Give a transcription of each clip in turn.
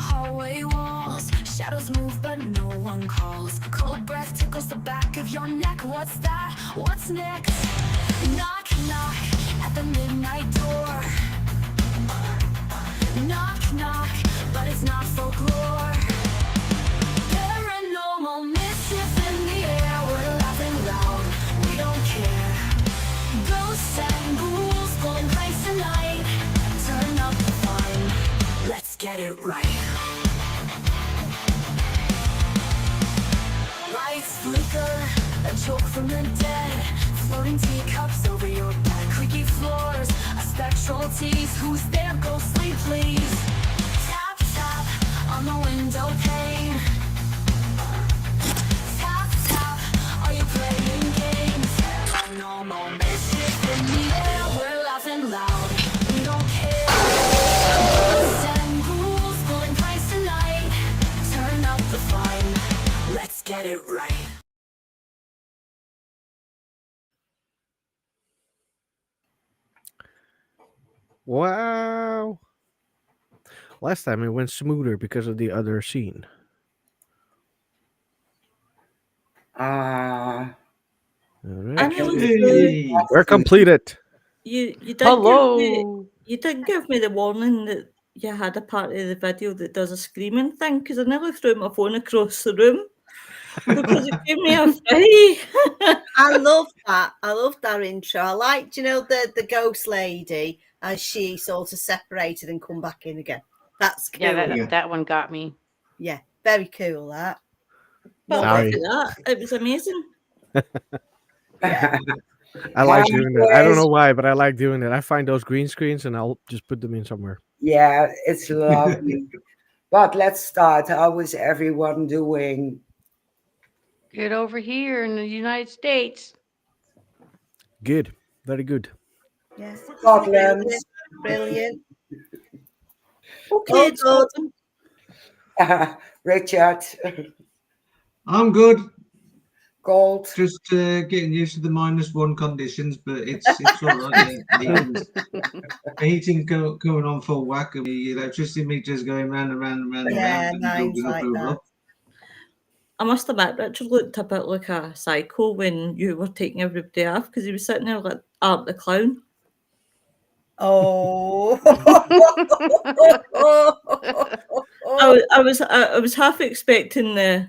hallway walls. Shadows move but no one calls. Cold breath tickles the back of your neck. What's that? What's next? Knock, knock at the midnight door. Knock, knock, but it's not folklore. Paranormal mischief in the air. We're laughing loud, we don't care. Ghosts and ghouls going crazy tonight. Turn up the fun, let's get it right. Lights flicker, a joke from the dead. Floating teacups over your bed. Creaky floors, a spectral tease. Who's there, ghostly, please? Tap, tap on the window pane. Tap, tap, are you playing games? Paranormal mischief in the air. We're laughing loud, we don't care. Ghosts and ghouls pulling pranks tonight. Turn up the fun, let's get it right. Wow. Last time it went smoother because of the other scene. Ah, All And right. it was good. Hey. We're completed. You did Hello. give me the warning that you had a part of the video that does a screaming thing, because I nearly threw my phone across the room because it gave me a fright. I love that. I love that intro. I liked, the ghost lady as she sort of separated and come back in again. That's cool. Yeah. That one got me. Yeah, very cool that. But Sorry. look at that, it was amazing. Yeah. I like doing that. I don't know why, but I like doing it. I find those green screens and I'll just put them in somewhere. yeah, it's lovely. But let's start. How is everyone doing? Get over here in the United States. Good. Very good. Yes. Scotland. Brilliant. Okay, Oh, good. Richard, I'm good. Gold. Just getting used to the -1 conditions, but it's all right. The heating going on full whack, and the electricity meters going round and round and round and Yeah, round. And mine's building up, like building that. up. I must admit, Richard looked a bit like a psycho when you were taking everybody off, because he was sitting there like Art the Clown. Oh. I was half expecting the.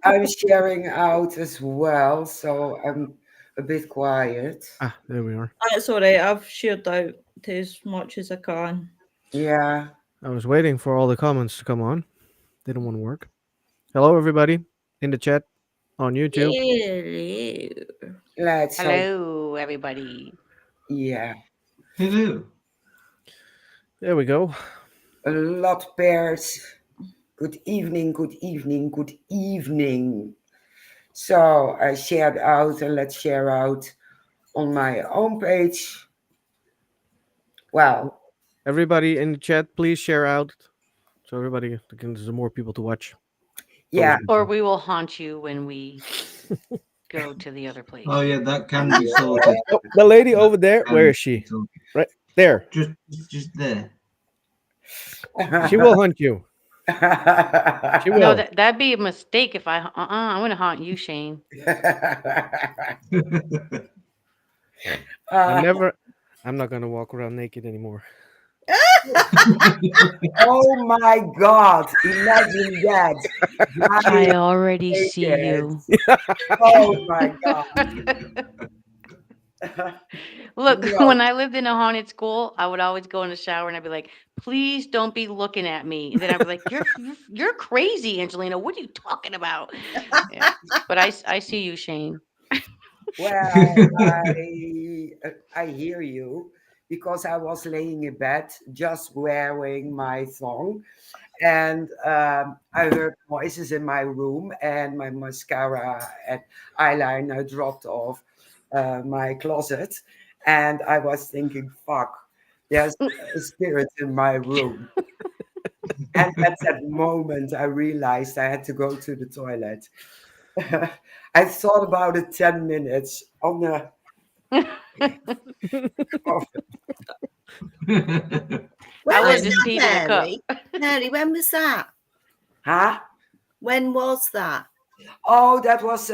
I'm sharing out as well, so I'm a bit quiet. Ah, there we are. That's all right. I've shared out to as much as I can. Yeah. I was waiting for all the comments to come on. Didn't want to work. Hello, everybody in the chat on YouTube. Hello. Let's hope. Hello, everybody. Yeah. Hello. There we go. A lot pairs. Good evening, good evening, good evening. So I shared out and let's share out on my own page. Well, Everybody in the chat, please share out so everybody there's more people to watch. yeah. Or we will haunt you when we go to the other place. Oh yeah, that can be sorted. Oh, the lady over there, where is she? Right there. Just there. She will hunt you. She will. No, that'd be a mistake if I'm going to haunt you, Shane. I'm not gonna walk around naked anymore. Oh my God! Imagine that. I already see you. Oh my God! Look, No. when I lived in a haunted school, I would always go in the shower and I'd be like, "Please don't be looking at me." And then I'd be like, "You're crazy, Angelina. What are you talking about?" Yeah. But I see you, Shane. Well, I hear you because I was laying in bed just wearing my thong, and I heard voices in my room, and my mascara and eyeliner dropped off my closet, and I was thinking, "Fuck, there's a spirit in my room." And at that moment, I realized I had to go to the toilet. I thought about it 10 minutes on the When I was would've just that, peed in a cup. Mary? Mary, when was that? Huh? When was that? Oh, that was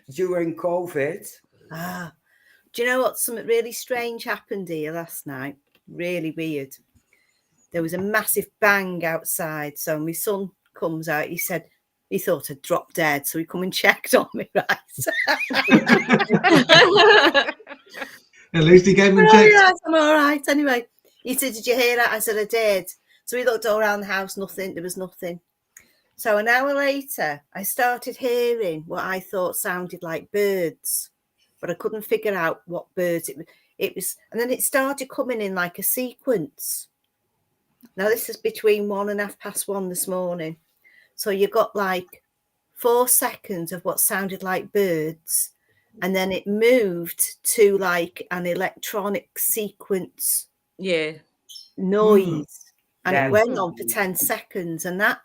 during COVID. Ah, do you know what? Something really strange happened here last night. Really weird. There was a massive bang outside. So my son comes out. He said he thought I'd dropped dead. So he come and checked on me, right? At least he came and Oh, checked. yes, I'm all right. Anyway, he said, "Did you hear that?" I said, "I did." So he looked all around the house. Nothing. There was nothing. So an hour later, I started hearing what I thought sounded like birds, but I couldn't figure out what birds it was. And then it started coming in like a sequence. Now, this is between 1 and 1:30 this morning. So you got like 4 seconds of what sounded like birds, and then it moved to like an electronic sequence Yeah. noise, and it That's went on for 10 seconds, and that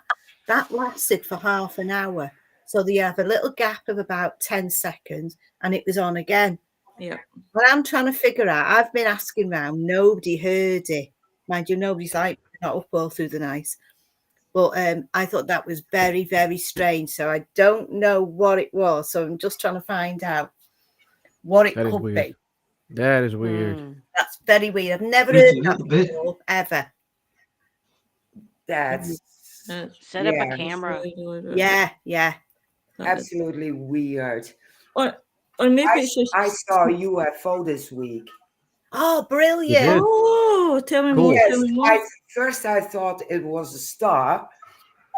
lasted for half an hour. So you have a little gap of about 10 seconds, and it was on again. Yeah. But I'm trying to figure out. I've been asking around. Nobody heard it. Mind you, nobody's like not up all through the night. But I thought that was very, very strange. So I don't know what it was. So I'm just trying to find out what it That is could weird. be. That is weird. Mm. That's very weird. I've never It's heard a that little bit. before, ever. that's Set up Yeah. a camera. Yeah, yeah. absolutely weird. Or maybe it's just. I saw a UFO this week. Oh, You brilliant. did? Oh, tell me Cool. more. Yes, Tell me more. first I thought it was a star,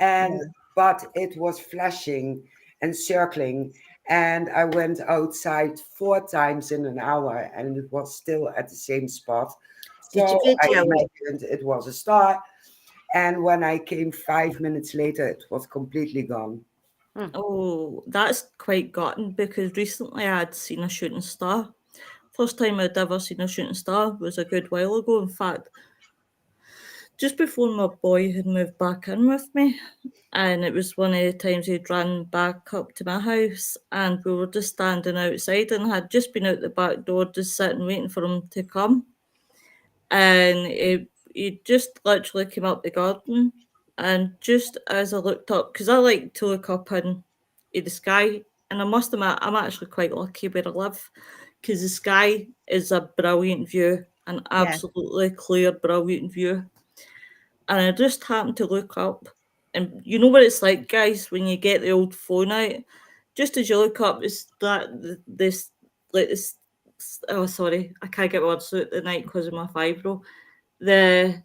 but it was flashing and circling, and I went outside 4 times in an hour, and it was still at the same spot. Did So you I video it? imagined it was a star, and when I came 5 minutes later, it was completely gone. Oh, that's quite gutting because recently I'd seen a shooting star. First time I'd ever seen a shooting star was a good while ago. In fact, just before my boy had moved back in with me, and it was one of the times he'd run back up to my house, and we were just standing outside, and had just been out the back door, just sitting waiting for him to come, and he just literally came up the garden, and just as I looked up, because I like to look up in the sky, and I must admit I'm actually quite lucky where I live, because the sky is a brilliant view, an absolutely clear, brilliant view. And I just happened to look up, and you know what it's like, guys, when you get the old phone out, just as you look up, it's this like this. Oh, sorry, I can't get words out the night because of my fibro. The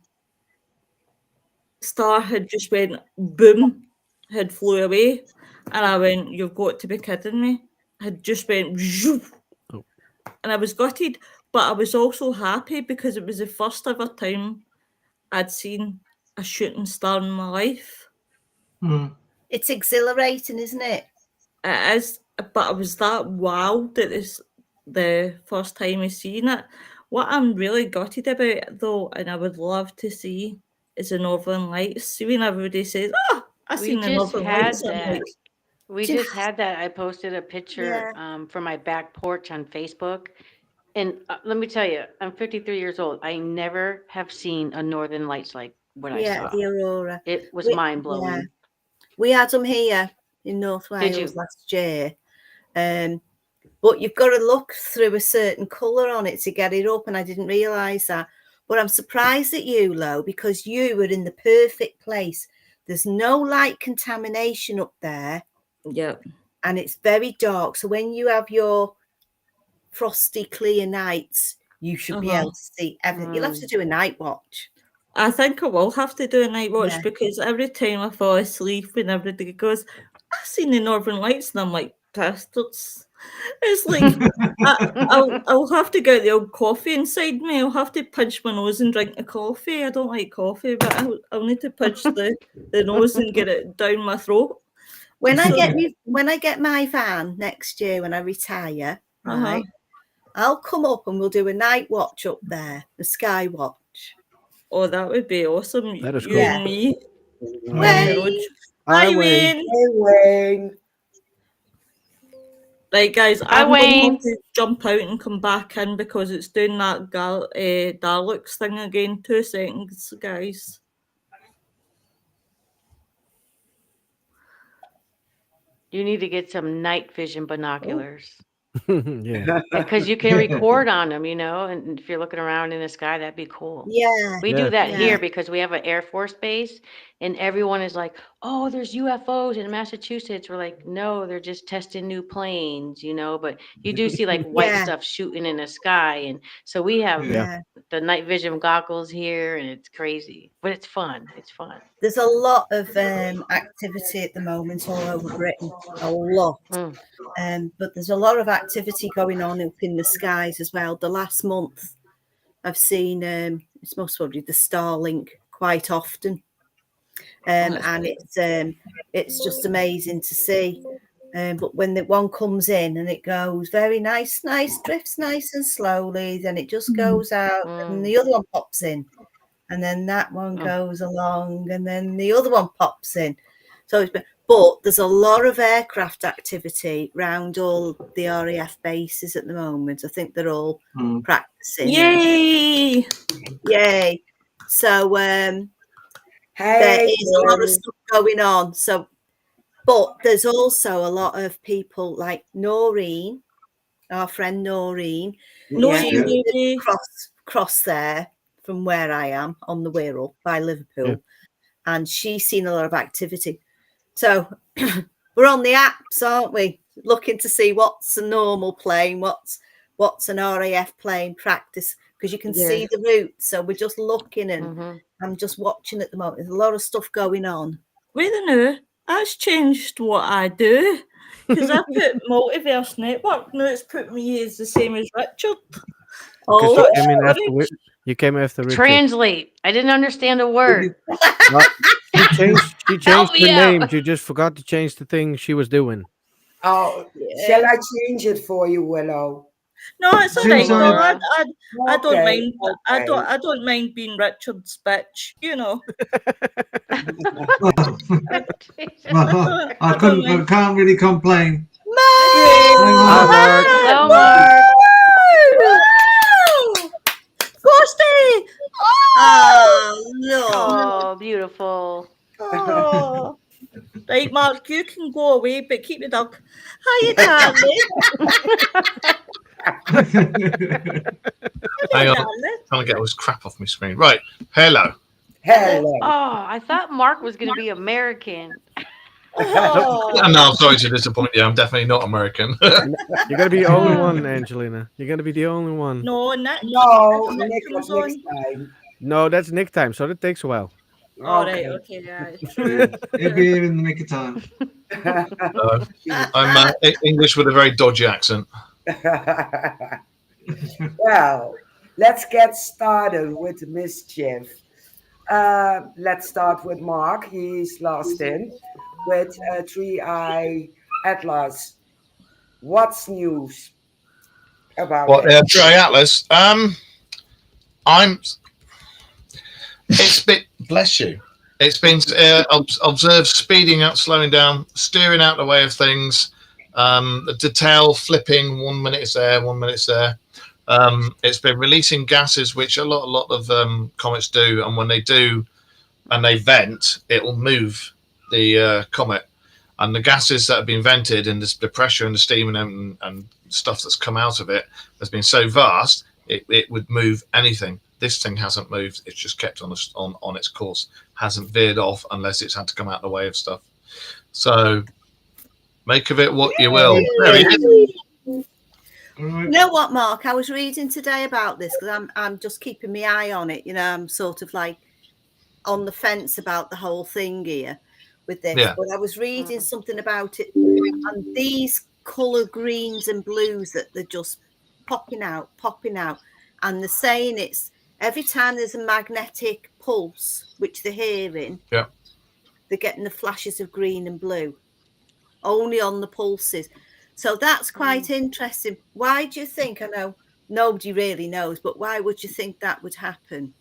star had just went boom, had flew away, and I went, "You've got to be kidding me!" Had just went, zhoof, Oh. and I was gutted, but I was also happy because it was the first ever time I'd seen a shooting star in my life. It's exhilarating, isn't it? It is, but I was that wowed that this the first time I seen it. What I'm really gutted about it though, and I would love to see, is the Northern Lights. See when everybody says, "Oh, I We seen the just Northern had Lights," I'm that. like, We Do you just had that. I posted a picture from my back porch on Facebook. And let me tell you, I'm 53 years old. I never have seen a northern lights like what I Yeah, saw. the aurora. It was We- mind blowing. yeah. We had them here in North Did Wales you? last year. But you've got to look through a certain colour on it to get it up, and I didn't realise that. But I'm surprised at you, Lo, because you were in the perfect place. There's no light contamination up there, yeah. and it's very dark. So when you have your frosty, clear nights, you should be able to see everything. You'll have to do a night watch. I think I will have to do a night watch Yeah. because every time I fall asleep and everybody goes, "I've seen the Northern Lights," and I'm like, bastards. It's like I'll have to get the old coffee inside me. I'll have to pinch my nose and drink the coffee. I don't like coffee, but I'll need to pinch the nose and get it down my throat. When I So- get my van next year when I retire, Uh-huh. right, I'll come up and we'll do a night watch up there, the sky watch. Oh, that would be awesome. That is You cool. and me. Wayne. Road. Hi, Hi, Wayne. Wayne. Hey, Wayne. Right, guys, Hi, I'm going Wayne. to jump out and come back in because it's doing that Daleks thing again. 2 seconds, guys. You need to get some night vision binoculars. Yeah. Because you can record on them, and if you're looking around in the sky, that'd be cool. Yeah. We Yeah. do that Yeah. here because we have an Air Force base, and everyone is like, "Oh, there's UFOs in Massachusetts." We're like, "No, they're just testing new planes, but you do see like white Yeah. stuff shooting in the sky." And so we have Yeah. the night vision goggles here, and it's crazy, but it's fun. It's fun. There's a lot of activity at the moment all over Britain. A lot. Mm. But there's a lot of activity going on up in the skies as well. The last month, I've seen it's most probably the Starlink quite often, and it's just amazing to see. But when the one comes in and it goes very nice, drifts nice and slowly, then it just goes out, and the other one pops in, and then that one goes along, and then the other one pops in. So, but there's a lot of aircraft activity around all the RAF bases at the moment. I think they're all practicing. Yay! Yay! So there Hey, is a lot of stuff going on. So, but there's also a lot of people like Noreen, our friend Noreen. Noreen, She baby. cross there from where I am on the Wirral by Liverpool, and she's seen a lot of activity. So we're on the apps, aren't we? Looking to see what's a normal plane, what's an RAF plane practice, because you can see the route. So we're just looking, and I'm just watching at the moment. There's a lot of stuff going on. Wait a minute, that's changed what I do. Because I put Multiverse Network, now it's put me as the same as Richard. Oh, you came after Richard. Translate. I didn't understand a word. She changed her name. She just forgot to change the thing she was doing. Oh, shall I change it for you, Willow? No, it's all right. No, I don't mind. Okay. I don't mind being Richard's bitch. I can't really complain. Hi, Mark. Hello, Mark. Ghosty! Oh, no. Oh, beautiful. Oh. Right, Mark, you can go away, but keep the dog. Hiya, Charlie. Hang on, trying to get all this crap off my screen. Right, hello. Hello. Oh, I thought Mark was going to be American. Oh. No, I'm sorry to disappoint you. I'm definitely not American. You're gonna be the only one, Angelina. You're gonna be the only one. No, Nick. No, Nick comes was next on. time. No, that's Nick time, so that takes a while. All right, okay, yeah, true. He'll be here in the nick of time. I'm English with a very dodgy accent. Well, let's get started with the mischief. Let's start with Mark. He's last in with Three Eye Atlas. What's news about it? Three Eye Atlas. It's been, bless you. It's been observed speeding up, slowing down, steering out the way of things. The tail flipping. 1 minute it's there, 1 minute it's there. It's been releasing gases, which a lot of comets do, and when they do, and they vent, it will move the comet. And the gases that have been vented, and the pressure and the steam and stuff that's come out of it has been so vast, it would move anything. This thing hasn't moved; it's just kept on its course. Hasn't veered off unless it's had to come out the way of stuff. So make of it what you will. You know what, Mark? I was reading today about this because I'm just keeping my eye on it. I'm sort of like on the fence about the whole thing here with this. Yeah. But I was reading something about it, and these colour greens and blues that they're just popping out, and they're saying it's every time there's a magnetic pulse, which they're hearing, they're getting the flashes of green and blue, only on the pulses. So that's quite interesting. Why do you think, I know nobody really knows, but why would you think that would happen?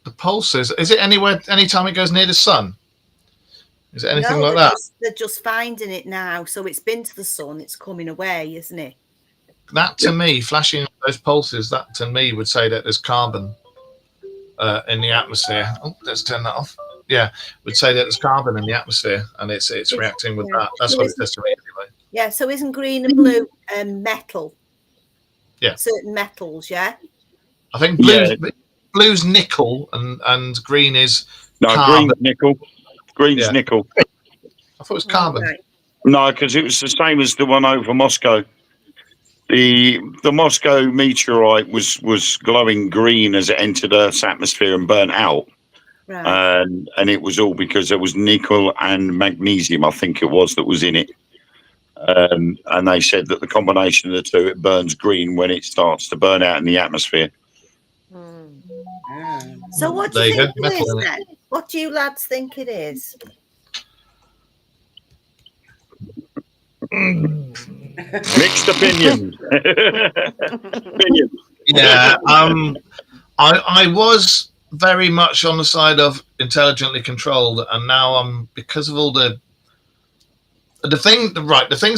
The pulses, is it anytime it goes near the sun? Is it anything No, like that? they're just finding it now. So it's been to the sun, it's coming away, isn't it? That to me, flashing those pulses, that to me would say that there's carbon in the atmosphere. Oh, let's turn that off. Yeah, would say that there's carbon in the atmosphere, and it's reacting with that. That's So what it says to me anyway. Yeah, so isn't green and blue metal? Yeah. Certain metals, yeah? I think blue's nickel and green is carbon. Green's nickel. Green's Yeah. nickel. I thought it was carbon. Right. No, because it was the same as the one over Moscow. The Moscow meteorite was glowing green as it entered Earth's atmosphere and burnt out. Right. And it was all because there was nickel and magnesium, I think it was, that was in it. And they said that the combination of the two, it burns green when it starts to burn out in the atmosphere. So what do There you you go, think it metal is in it. then? What do you lads think it is? Mixed opinions. Yeah. I was very much on the side of intelligently controlled, and now I'm, because of all the things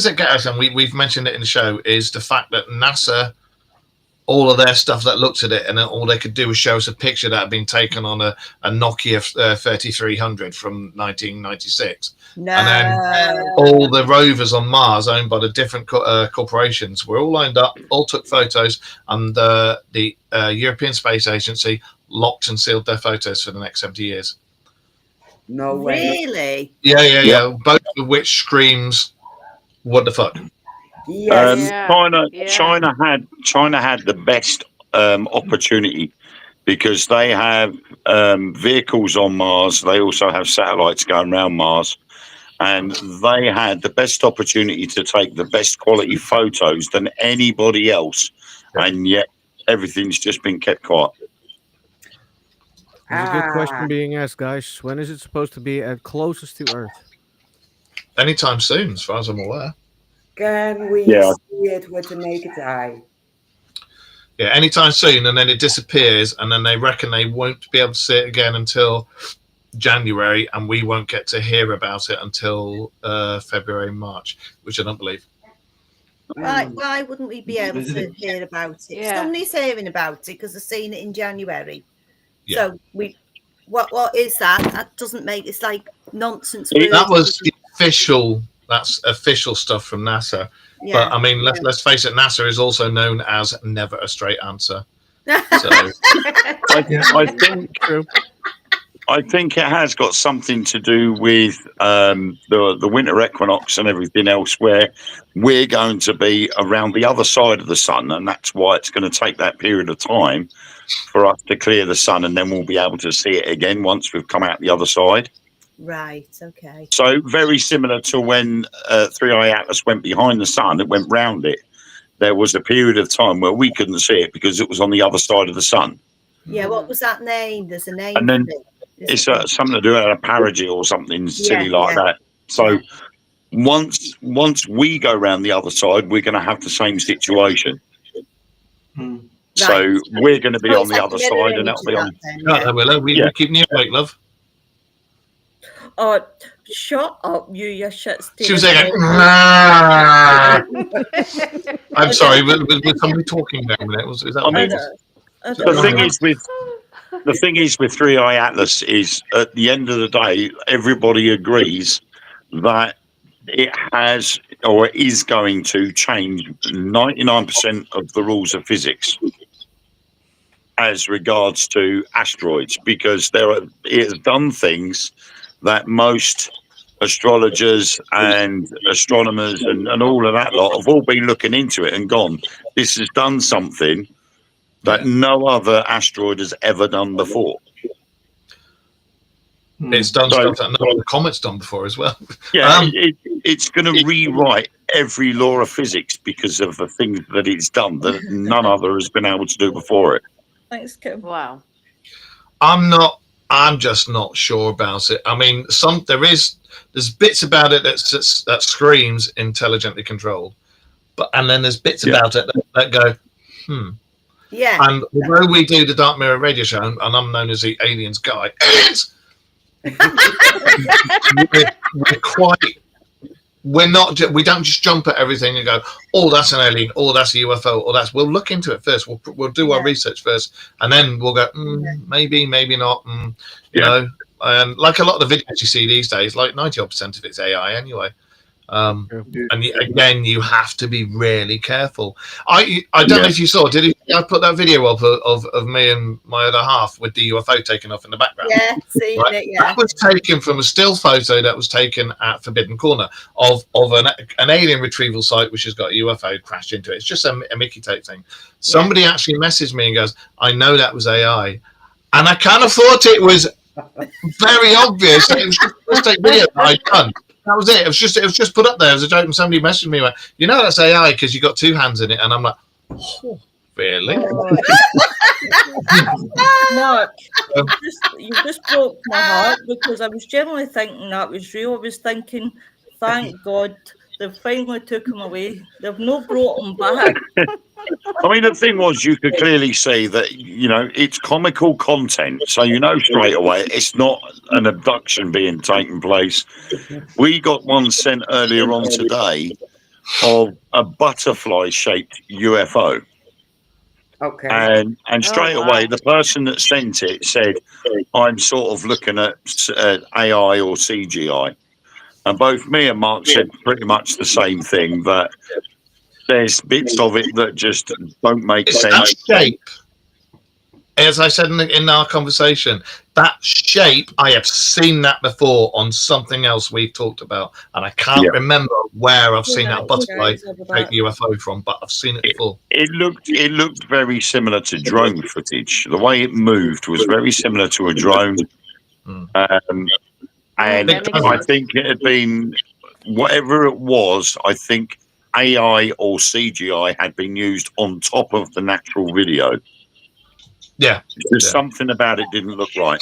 that get us, and we've mentioned it in the show, is the fact that NASA, all of their stuff that looked at it, and all they could do was show us a picture that had been taken on a Nokia 3300 from 1996. No. And then all the rovers on Mars, owned by the different corporations, were all lined up, all took photos, and the European Space Agency locked and sealed their photos for the next 70 years. No way. Really? Yeah. Both of which screams, what the fuck? Yes. China had the best opportunity, because they have vehicles on Mars. They also have satellites going around Mars, and they had the best opportunity to take the best quality photos than anybody else, and yet everything's just been kept quiet. There's a good question being asked, guys. When is it supposed to be at closest to Earth? Anytime soon, as far as I'm aware. Can we see it with the naked eye? Yeah, anytime soon, and then it disappears, and then they reckon they won't be able to see it again until January, and we won't get to hear about it until February, March, which I don't believe. Why wouldn't we be able to hear about it? Yeah. Somebody's hearing about it because they've seen it in January. Yeah. So what is that? That doesn't make, it's like nonsense. That was the official. That's official stuff from NASA. Yeah. But I mean, let's face it, NASA is also known as never a straight answer. So I think it has got something to do with the winter equinox and everything else, where we're going to be around the other side of the sun, and that's why it's going to take that period of time for us to clear the sun, and then we'll be able to see it again once we've come out the other side. Right, okay. So very similar to when 3i Atlas went behind the sun, it went round it. There was a period of time where we couldn't see it because it was on the other side of the sun. Yeah, what was that name? There's a name. And then for it. it's something to do with a parody or something silly like that. So once we go around the other side, we're going to have the same situation. So we're going to be on the other side, and that'll be on. We keep you awake, love. Oh, shut up, you shit. She was like, I'm sorry, was somebody talking there a minute? Was that me? The thing is with 3i Atlas is, at the end of the day, everybody agrees that it has or is going to change 99% of the rules of physics as regards to asteroids, because it has done things that most astrologers and astronomers and all of that lot have all been looking into it and gone, this has done something that no other asteroid has ever done before. It's done stuff that no other comet's done before as well. Yeah, it's going to rewrite every law of physics because of the things that it's done that none other has been able to do before it. Thanks, Kim. Wow. I'm just not sure about it. I mean, there's bits about it that screams intelligently controlled, and then there's bits about it that go, Yeah. And although we do the Dark Mirror radio show, and I'm known as the aliens guy, we're quite. We're not. We don't just jump at everything and go, "Oh, that's an alien. Oh, that's a UFO. Or that's." We'll look into it first. We'll do our research first, and then we'll go, maybe, maybe not. You know, and like a lot of the videos you see these days, like 90% of it's AI anyway. And again, you have to be really careful. I don't know if you saw. I put that video up of me and my other half with the UFO taken off in the background? Yeah, seen it. Yeah, that was taken from a still photo that was taken at Forbidden Corner of an alien retrieval site which has got a UFO crashed into it. It's just a Mickey tape thing. Somebody actually messaged me and goes, "I know that was AI," and I kind of thought it was very obvious that it was just a mistake video that I'd done. That was it. It was just put up there as a joke, and somebody messaged me, went, "You know that's AI because you got two hands in it," and I'm like, "Oh, really?" Mark, you just broke my heart because I was generally thinking that was real. I was thinking, thank God they've finally took him away. They've not brought him back. I mean, the thing was, you could clearly see that, you know, it's comical content. So you know straight away it's not an abduction being taken place. We got one sent earlier on today of a butterfly-shaped UFO. Okay. And straight away, the person that sent it said, "I'm sort of looking at AI or CGI." And both me and Mark said pretty much the same thing, that there's bits of it that just don't make sense. That shape, as I said in our conversation, that shape, I have seen that before on something else we've talked about, and I can't remember where I've seen that butterfly take UFO from, but I've seen it before. It looked very similar to drone footage. The way it moved was very similar to a drone. And I think it had been, whatever it was, I think AI or CGI had been used on top of the natural video. Yeah. There's something about it didn't look right.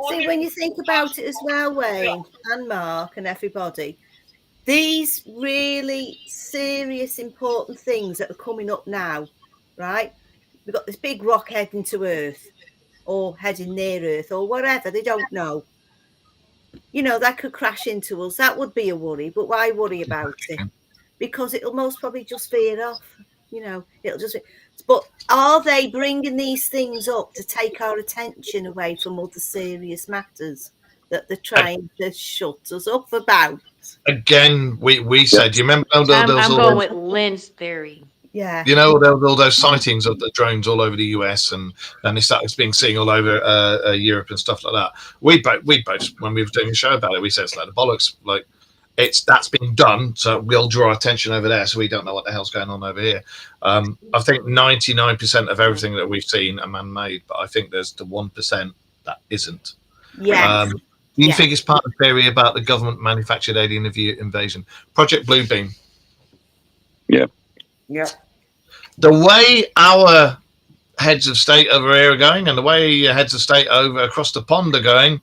See, when you think about it as well, Wayne and Mark and everybody, these really serious, important things that are coming up now, right? We've got this big rock heading to Earth or heading near Earth or whatever, they don't know. You know, that could crash into us. That would be a worry, but why worry about it? Because it'll most probably just veer off. You know, it'll just. But are they bringing these things up to take our attention away from other serious matters that they're trying to shut us up about? Again, we said, do you remember? I'm going with Lynn's theory. Yeah. You know, there were all those sightings of the drones all over the US, and they started being seen all over Europe and stuff like that. We both, when we were doing a show about it, we said it's like the bollocks. Like, that's been done, so we'll draw attention over there, so we don't know what the hell's going on over here. I think 99% of everything that we've seen are man-made, but I think there's the 1% that isn't. Yeah. Do you think it's part of the theory about the government-manufactured alien invasion? Project Bluebeam. Yeah. Yeah. The way our heads of state over here are going, and the way heads of state over across the pond are going,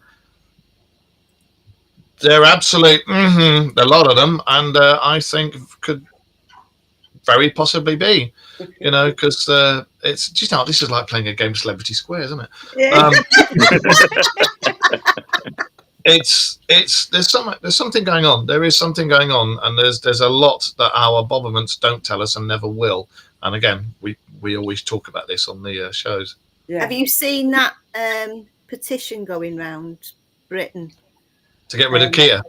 they're absolute, a lot of them, and I think could very possibly be, you know, because it's just, this is like playing a game of Celebrity Square, isn't it? Yeah. There's something going on. There is something going on, and there's a lot that our bobberments don't tell us and never will. And again, we always talk about this on the shows. Yeah. Have you seen that petition going round Britain to get rid of Kia?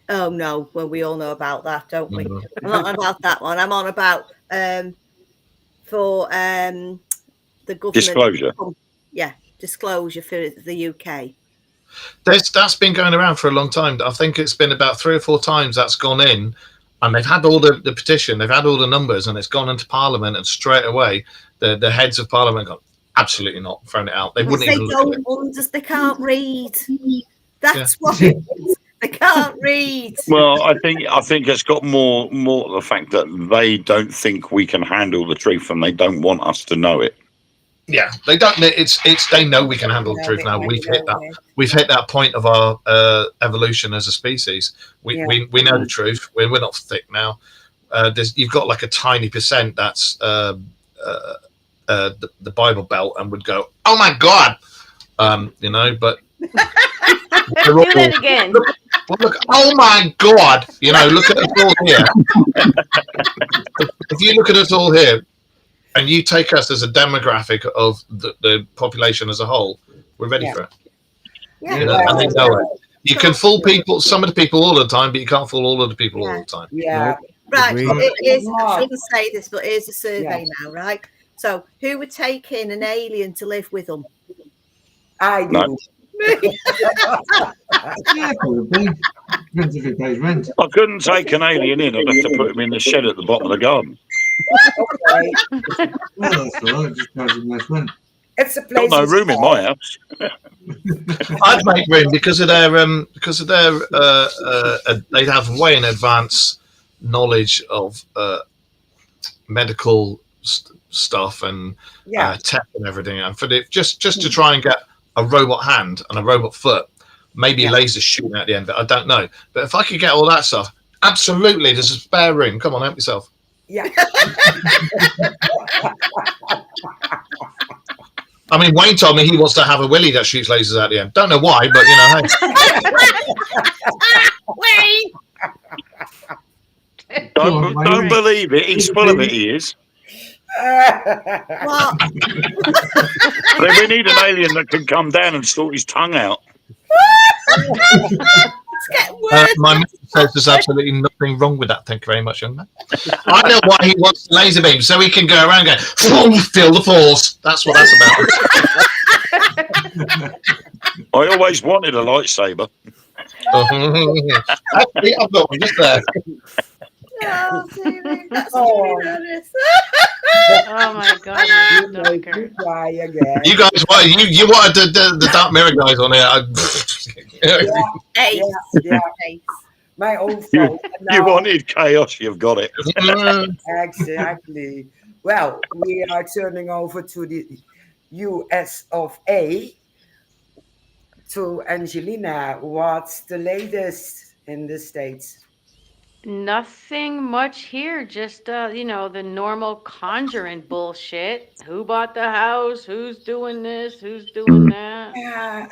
Oh no, well, we all know about that, don't we? I'm not on about that one. I'm on about for the government disclosure. Disclosure for the UK. That's been going around for a long time. I think it's been about 3 or 4 times that's gone in, and they've had all the petition, they've had all the numbers, and it's gone into Parliament, and straight away the heads of Parliament got absolutely not, thrown it out. They wouldn't even look at it. They can't read. That's what it is. They can't read. Well, I think it's got more the fact that they don't think we can handle the truth, and they don't want us to know it. Yeah, they don't. They know we can handle the truth now. We've hit that point of our evolution as a species. We know the truth. We're not thick now. You've got like a tiny percent that's the Bible Belt and would go, oh my God, you know. But They're Do all- that again. Well, look, oh my God! You know, look at us all here. If you look at us all here, and you take us as a demographic of the population as a whole, we're ready Yeah. for it. Yeah. You know, and they know it. You can fool people, some of the people all the time, but you can't fool all of the people all the time. Yeah. Nope. Right. Agreed. It is, I Mark. shouldn't say this, but here's a survey now, right? So, who would take in an alien to live with them? I No. do. Yeah, probably. Depends if it pays rent. I couldn't take an alien in. I'd have to put him in the shed at the bottom of the garden. Okay. Well, that's all right. It just pays him less rent. It's a Got place. no room in my house. I'd make room because of their they'd have way in advance knowledge of medical stuff and Yeah. tech and everything, and for just to try and get a robot hand and a robot foot, maybe Yeah. laser shooting at the end, but I don't know. But if I could get all that stuff, absolutely, there's a spare room. Come on, help yourself. Yeah. I mean, Wayne told me he wants to have a willy that shoots lasers at the end. Don't know why, but you know, hey. Wayne! Don't believe it. He's full of it. He is. What? Then we need an alien that can come down and sort his tongue out. It's getting worse. My missus says there's absolutely nothing wrong with that. Thank you very much, young man. I know why he wants the laser beam, so he can go around and go, feel the force. That's what that's about. I always wanted a lightsaber. Actually, I've got one just there. Oh, dearie, that's Oh. really honest. Oh my God, You my make stomach me hurts. cry again. You guys, you wanted the Dark Mirror guys on here. Ace. Yeah. Ace. My own You, fault. you Now- wanted chaos. You've got it. Exactly. Well, we are turning over to the US of A. To Angelina, what's the latest in the States? Nothing much here. Just the normal conjuring bullshit. Who bought the house? Who's doing this? Who's doing that? Yeah,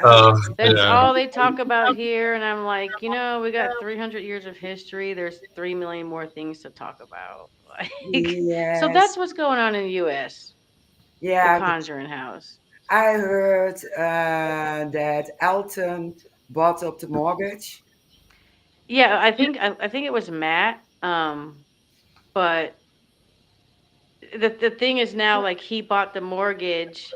That's Yeah. all they talk about here, and I'm like, we got 300 years of history. There's 3 million more things to talk about. Like, so that's yes. what's going on in the U.S. The Yeah, Conjuring House. I heard that Elton bought up the mortgage. Yeah, I think it was Matt. But the thing is now, like, he bought the mortgage,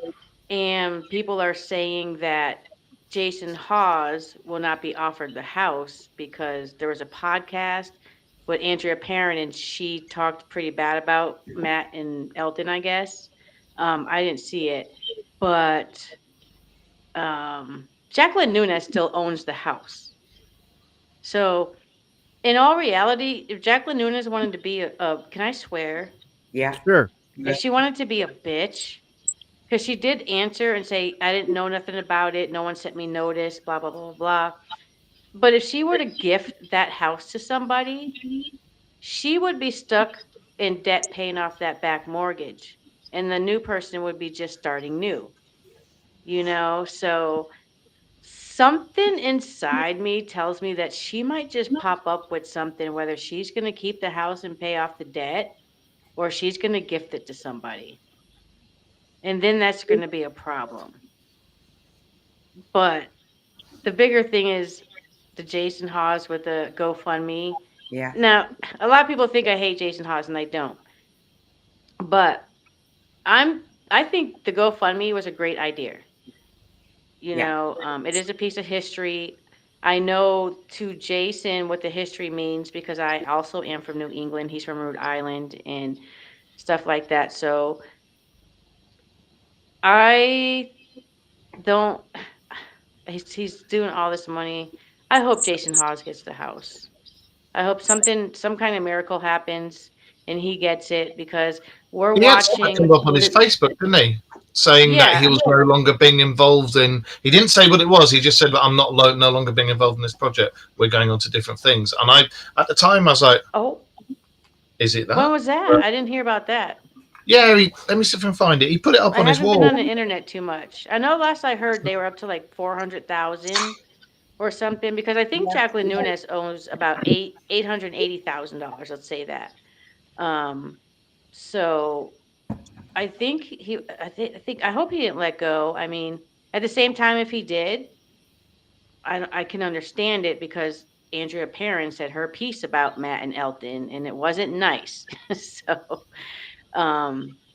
and people are saying that Jason Hawes will not be offered the house because there was a podcast with Andrea Perrin, and she talked pretty bad about Matt and Elton, I guess. I didn't see it, but Jacqueline Nunes still owns the house. So, in all reality, if Jacqueline Nunes wanted to be can I swear? Yeah. Sure. If she wanted to be a bitch, because she did answer and say, I didn't know nothing about it. No one sent me notice, blah, blah, blah, blah. But if she were to gift that house to somebody, she would be stuck in debt paying off that back mortgage. And the new person would be just starting new, So something inside me tells me that she might just pop up with something, whether she's going to keep the house and pay off the debt or she's going to gift it to somebody. And then that's going to be a problem. But the bigger thing is the Jason Hawes with the GoFundMe. Yeah. Now, a lot of people think I hate Jason Hawes, and I don't. But I think the GoFundMe was a great idea. It is a piece of history. I know to Jason what the history means because I also am from New England. He's from Rhode Island and stuff like that. So I don't. He's doing all this money. I hope Jason Hawes gets the house. I hope some kind of miracle happens and he gets it because we're He had watching. something up on his Facebook, didn't he? Saying that he Yeah. was no longer being involved in. He didn't say what it was. He just said, "I'm not no longer being involved in this project. We're going on to different things." And at the time, I was like, Oh, "Is it that?" when was that? I didn't hear about that. Yeah. Let me see if I can find it. He put it up I on his haven't been wall. on the internet too much. I know last I heard they were up to like 400,000, or something, because I think Yeah. Jacqueline Nunes owns about $880,000. Let's say that. So I think I hope he didn't let go. I mean, at the same time, if he did, I can understand it because Andrea Perrin said her piece about Matt and Elton, and it wasn't nice. So,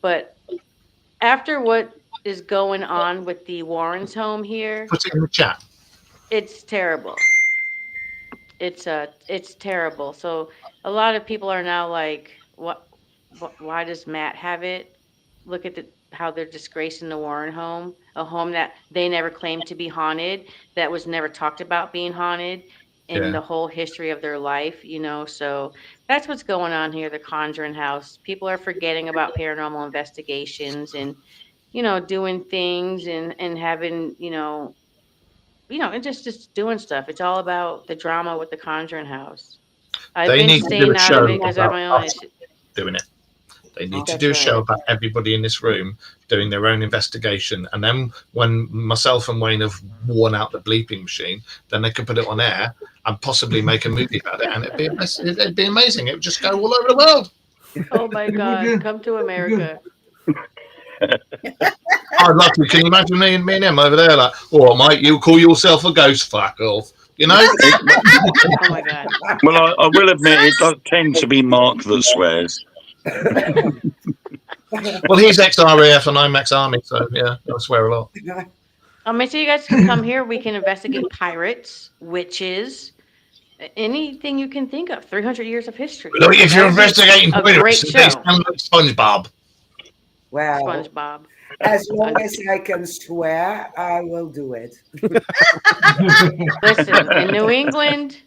but after what is going on with the Warrens home here, Put it in the chat. it's terrible. It's terrible. So a lot of people are now like, what why does Matt have it? Look at how they're disgracing the Warren home, a home that they never claimed to be haunted, that was never talked about being haunted in Yeah. the whole history of their life, you know. So that's what's going on here, the Conjuring House. People are forgetting about paranormal investigations and, you know, doing things and having, and just doing stuff. It's all about the drama with the Conjuring House. I've They been need to do staying a out of show it because I have about my own us issue. doing it. They need to That's do a show right. about everybody in this room doing their own investigation. And then when myself and Wayne have worn out the bleeping machine, then they can put it on air and possibly make a movie about it. And it'd be amazing. It would just go all over the world. Oh my God, come to America. I'd love to. Can you imagine me and him over there? Like, all right, mate, you call yourself a ghost, fuck off. You know? Oh my God. Well, I will admit it does tend to be Mark that swears. Well, he's ex-RAF and I'm ex-Army, so yeah, I swear a lot. So you guys can come here. We can investigate pirates, witches, anything you can think of. 300 years of history. Look, if That you're would be investigating a pirates, great they show. sound like SpongeBob. Well, SpongeBob. as long as I can swear, I will do it. Listen, in New England,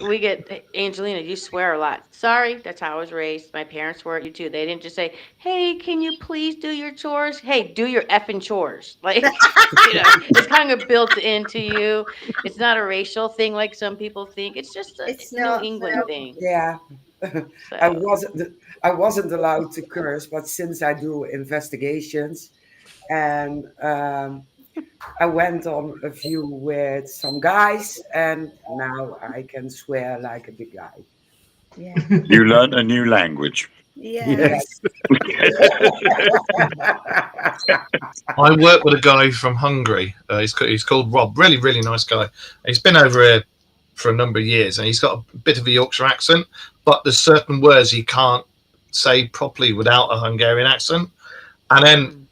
we get Angelina. You swear a lot. Sorry, that's how I was raised. My parents were you too. They didn't just say, "Hey, can you please do your chores?" Hey, do your effing chores. Like, it's kind of built into you. It's not a racial thing like some people think. It's just a It's New not. England thing. Yeah. I So, wasn't allowed to curse, but since I do investigations and I went on a few with some guys and now I can swear like a big guy. Yeah. You learnt a new language. Yeah. I work with a guy from Hungary. He's called Rob. Really, really nice guy. He's been over here for a number of years, and he's got a bit of a Yorkshire accent, but there's certain words he can't say properly without a Hungarian accent. And then,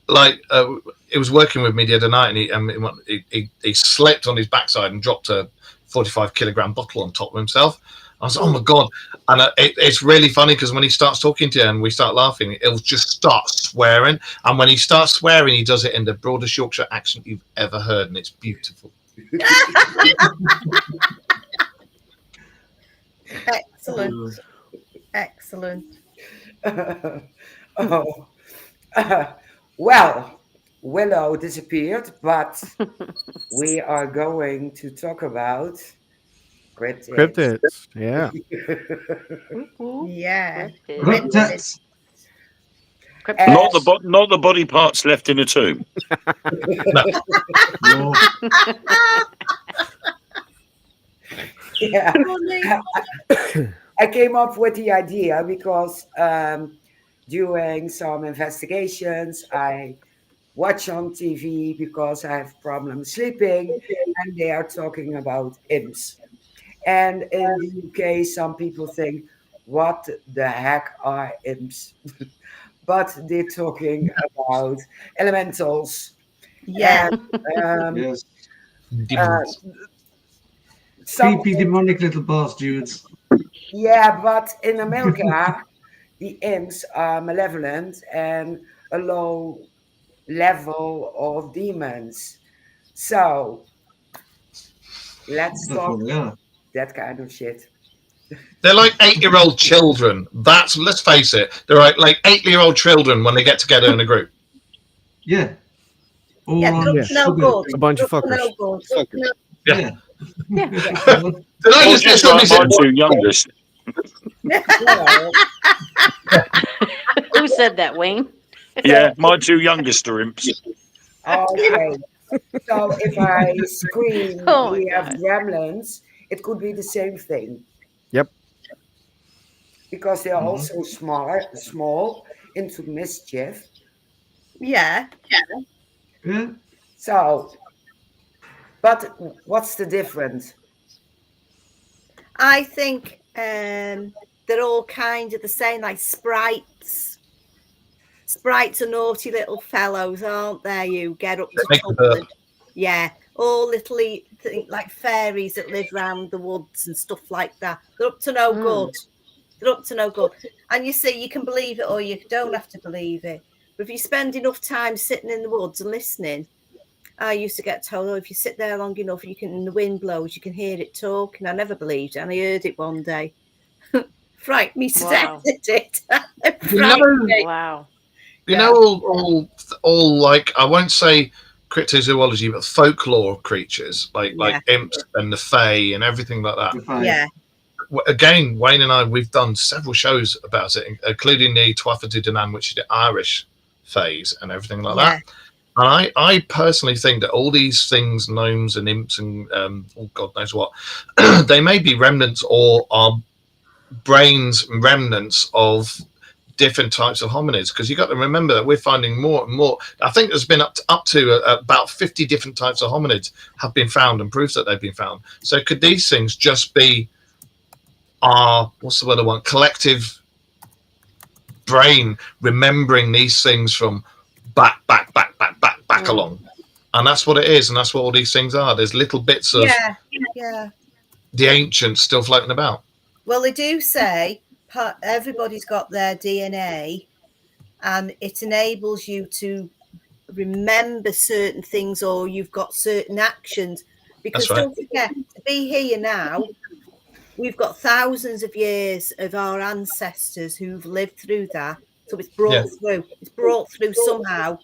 he was working with me the other night, and he slipped on his backside and dropped a 45-kilogram bottle on top of himself. I was, oh my God. And it's really funny because when he starts talking to you and we start laughing, he'll just start swearing. And when he starts swearing, he does it in the broadest Yorkshire accent you've ever heard. And it's beautiful. Excellent. Excellent. Well, Willow disappeared, but we are going to talk about cryptids. Cryptids. Yeah. Yeah. Cryptids. Not the body parts left in a tomb. No. Yeah. I came up with the idea because doing some investigations, I watch on TV because I have problems sleeping, and they are talking about imps. And in the UK, some people think, what the heck are imps? But they're talking about elementals. Yeah. And, Yes. some, Creepy, demonic little bastards. yeah, but in America, the imps are malevolent and a low level of demons. So let's That's talk what they are. that kind of shit. They're like 8-year-old children. Let's face it. They're like 8-year-old children when they get together in a group. Yeah. All Yeah, on drugs no sugar. good. A bunch of Drugs fuckers. no good. Yeah. Yeah. Did I Or just just get like somebody my said, two youngest. Well, who said that, Wayne? Yeah, my two youngest are imps. okay. So if I scream, Oh my we have God. gremlins, it could be the same thing Yep. because they are Mhm. also small into mischief. Yeah. Yeah. So, but what's the difference? I think they're all kind of the same, like sprites. Sprites are naughty little fellows, aren't they? You get up They to make the burp. trouble. Yeah, all little like fairies that live round the woods and stuff like that. They're up to no good. They're up to no good. And you see, you can believe it or you don't have to believe it. But if you spend enough time sitting in the woods and listening, I used to get told, oh, if you sit there long enough, you can, and the wind blows, you can hear it talking. I never believed it, and I heard it one day. Frightened me to death, Wow. did it? It You frightened know, me. Wow. you Yeah. know, all like, I won't say cryptozoology, but folklore creatures like Yeah. imps and the fae and everything like that. The fine. Yeah. Again, Wayne and I, we've done several shows about it, including the Twafferty Danan, which is the Irish phase and everything like Yeah. that. And I personally think that all these things, gnomes and imps and oh God knows what, they may be remnants or are brains remnants of different types of hominids, because you got to remember that we're finding more and more. I think there's been up to about 50 different types of hominids have been found and proofs that they've been found. So could these things just be our, what's the word I want, collective brain remembering these things from back along? And that's what it is, and that's what all these things are. There's little bits of Yeah. the ancients still floating about. Well, they do say everybody's got their DNA, and it enables you to remember certain things, or you've got certain actions. Because That's right. don't forget, to be here now, we've got thousands of years of our ancestors who've lived through that. So it's brought through. It's brought through somehow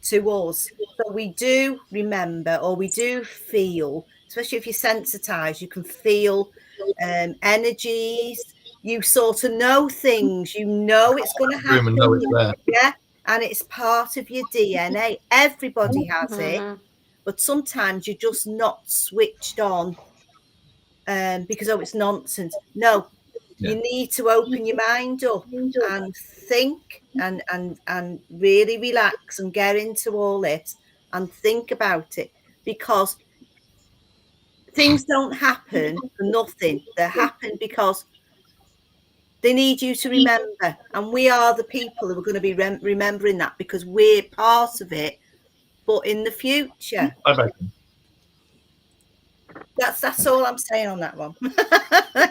to us. So we do remember, or we do feel, especially if you're sensitized, you can feel energies. You sort of know things. You know it's going to Room and know it's happen. there. Yeah, and it's part of your DNA. Everybody has it, Mhm. but sometimes you're just not switched on because it's nonsense. No, you need to open your mind up and think and really relax and get into all it and think about it, because things don't happen for nothing. They happen because they need you to remember, and we are the people who are going to be remembering that because we're part of it. But in the future, I bet. that's all I'm saying on that one.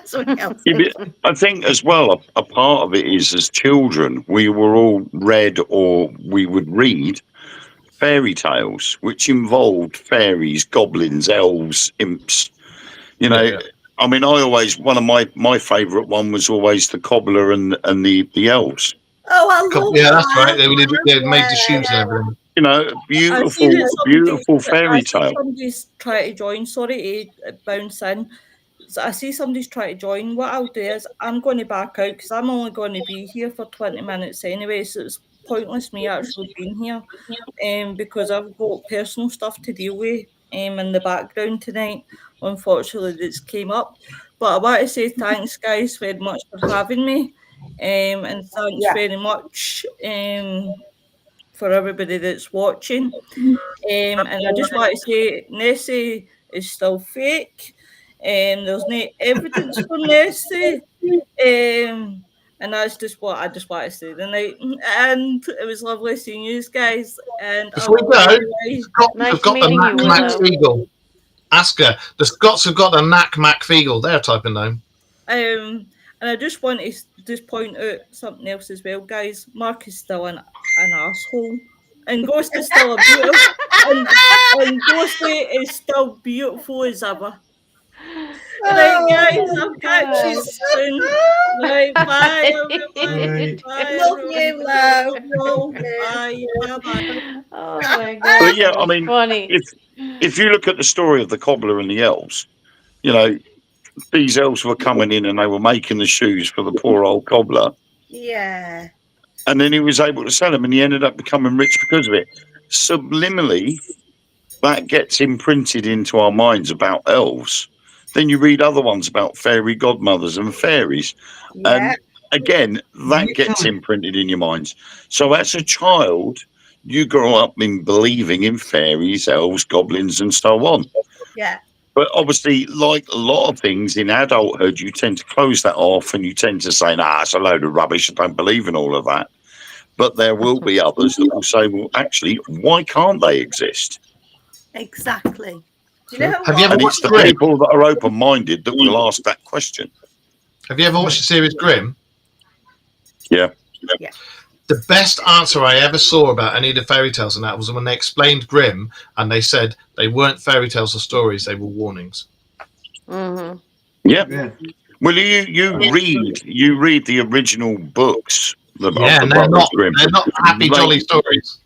Something else. Yeah, but I think as well, a part of it is as children, we were all read or we would read fairy tales, which involved fairies, goblins, elves, imps. You know, Yeah. I mean, one of my favourite one was always the cobbler and the elves. Oh, I love Yeah, that's right. They made the Yeah. shoes and everything. You know, I see that beautiful fairy tale. somebody's trying to join. Sorry to bounce in. So I see somebody's trying to join. What I'll do is I'm going to back out because I'm only going to be here for 20 minutes anyway. So it's pointless me actually being here, because I've got personal stuff to deal with in the background tonight. Unfortunately, this came up. But I want to say thanks, guys, very much for having me, and thanks Yeah. very much for everybody that's watching. And I just want to say Nessie is still fake. There's no evidence for Nessie. And that's just what I just want to say tonight. And it was lovely seeing you guys. And Before we go, Scots Nice have got the meeting you, Knack Mac Willow. Feagle. Ask her. The Scots have got the Knack Mac Feagle. They're a type of name. And I just want to just point out something else as well, guys. Mark is still an asshole. And Ghost is still a beautiful and Ghosty is still beautiful as ever. Right, guys, I'll catch you soon. Right, bye, everybody. Right. Bye, Love everybody. you, love. Love you all. Bye. Bye-bye. Oh my God. But yeah, that I was mean, funny. if you look at the story of the cobbler and the elves, you know, these elves were coming in and they were making the shoes for the poor old cobbler, Yeah. and then he was able to sell them, and he ended up becoming rich because of it. Subliminally, that gets imprinted into our minds about elves. Then you read other ones about fairy godmothers and fairies. Yeah. And again, that gets imprinted in your minds. So as a child, you grow up in believing in fairies, elves, goblins, and so on. Yeah. But obviously, like a lot of things in adulthood, you tend to close that off and you tend to say, nah, it's a load of rubbish. I don't believe in all of that. But there will be others that will say, well, actually, why can't they exist? Exactly. Do you know Have you ever And it's watched the Grimm? people that are open-minded that will ask that question. Have you ever watched the series Grimm? Yeah. Yeah. The best answer I ever saw about any of the fairy tales and that was when they explained Grimm and they said they weren't fairy tales or stories, they were warnings. Mm-hmm. Yeah. Yeah. Well, you read the original books of Yeah, the and Brothers Grimm. they're not happy, jolly stories.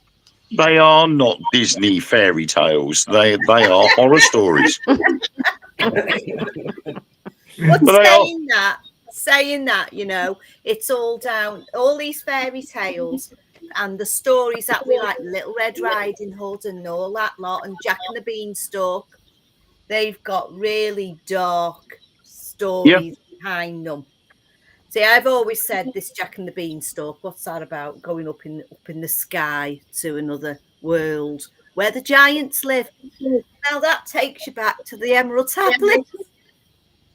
They are not Disney fairy tales. They are horror stories. But But they are. saying that, you know, it's all down, all these fairy tales and the stories that we like, Little Red Riding Hood and all that lot, and Jack and the Beanstalk, they've got really dark stories behind them. See, I've always said this Jack and the Beanstalk, what's that about? Going up in the sky to another world where the giants live. Now that takes you back to the Emerald Tablet.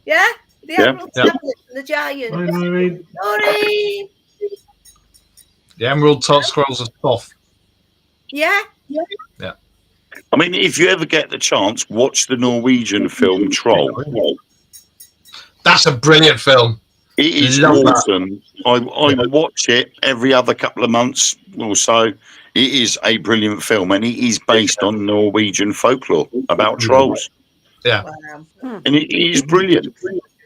Yeah? The Yeah. Emerald Tablet and the giants. Hi, Noreen. Noreen! The Emerald Top Scrolls of Thoth. Yeah? I mean, if you ever get the chance, watch the Norwegian film Troll. That's a brilliant film. It is Love that. awesome. I watch it every other couple of months or so. It is a brilliant film, and it is based on Norwegian folklore about trolls. Yeah. Wow. And it is brilliant.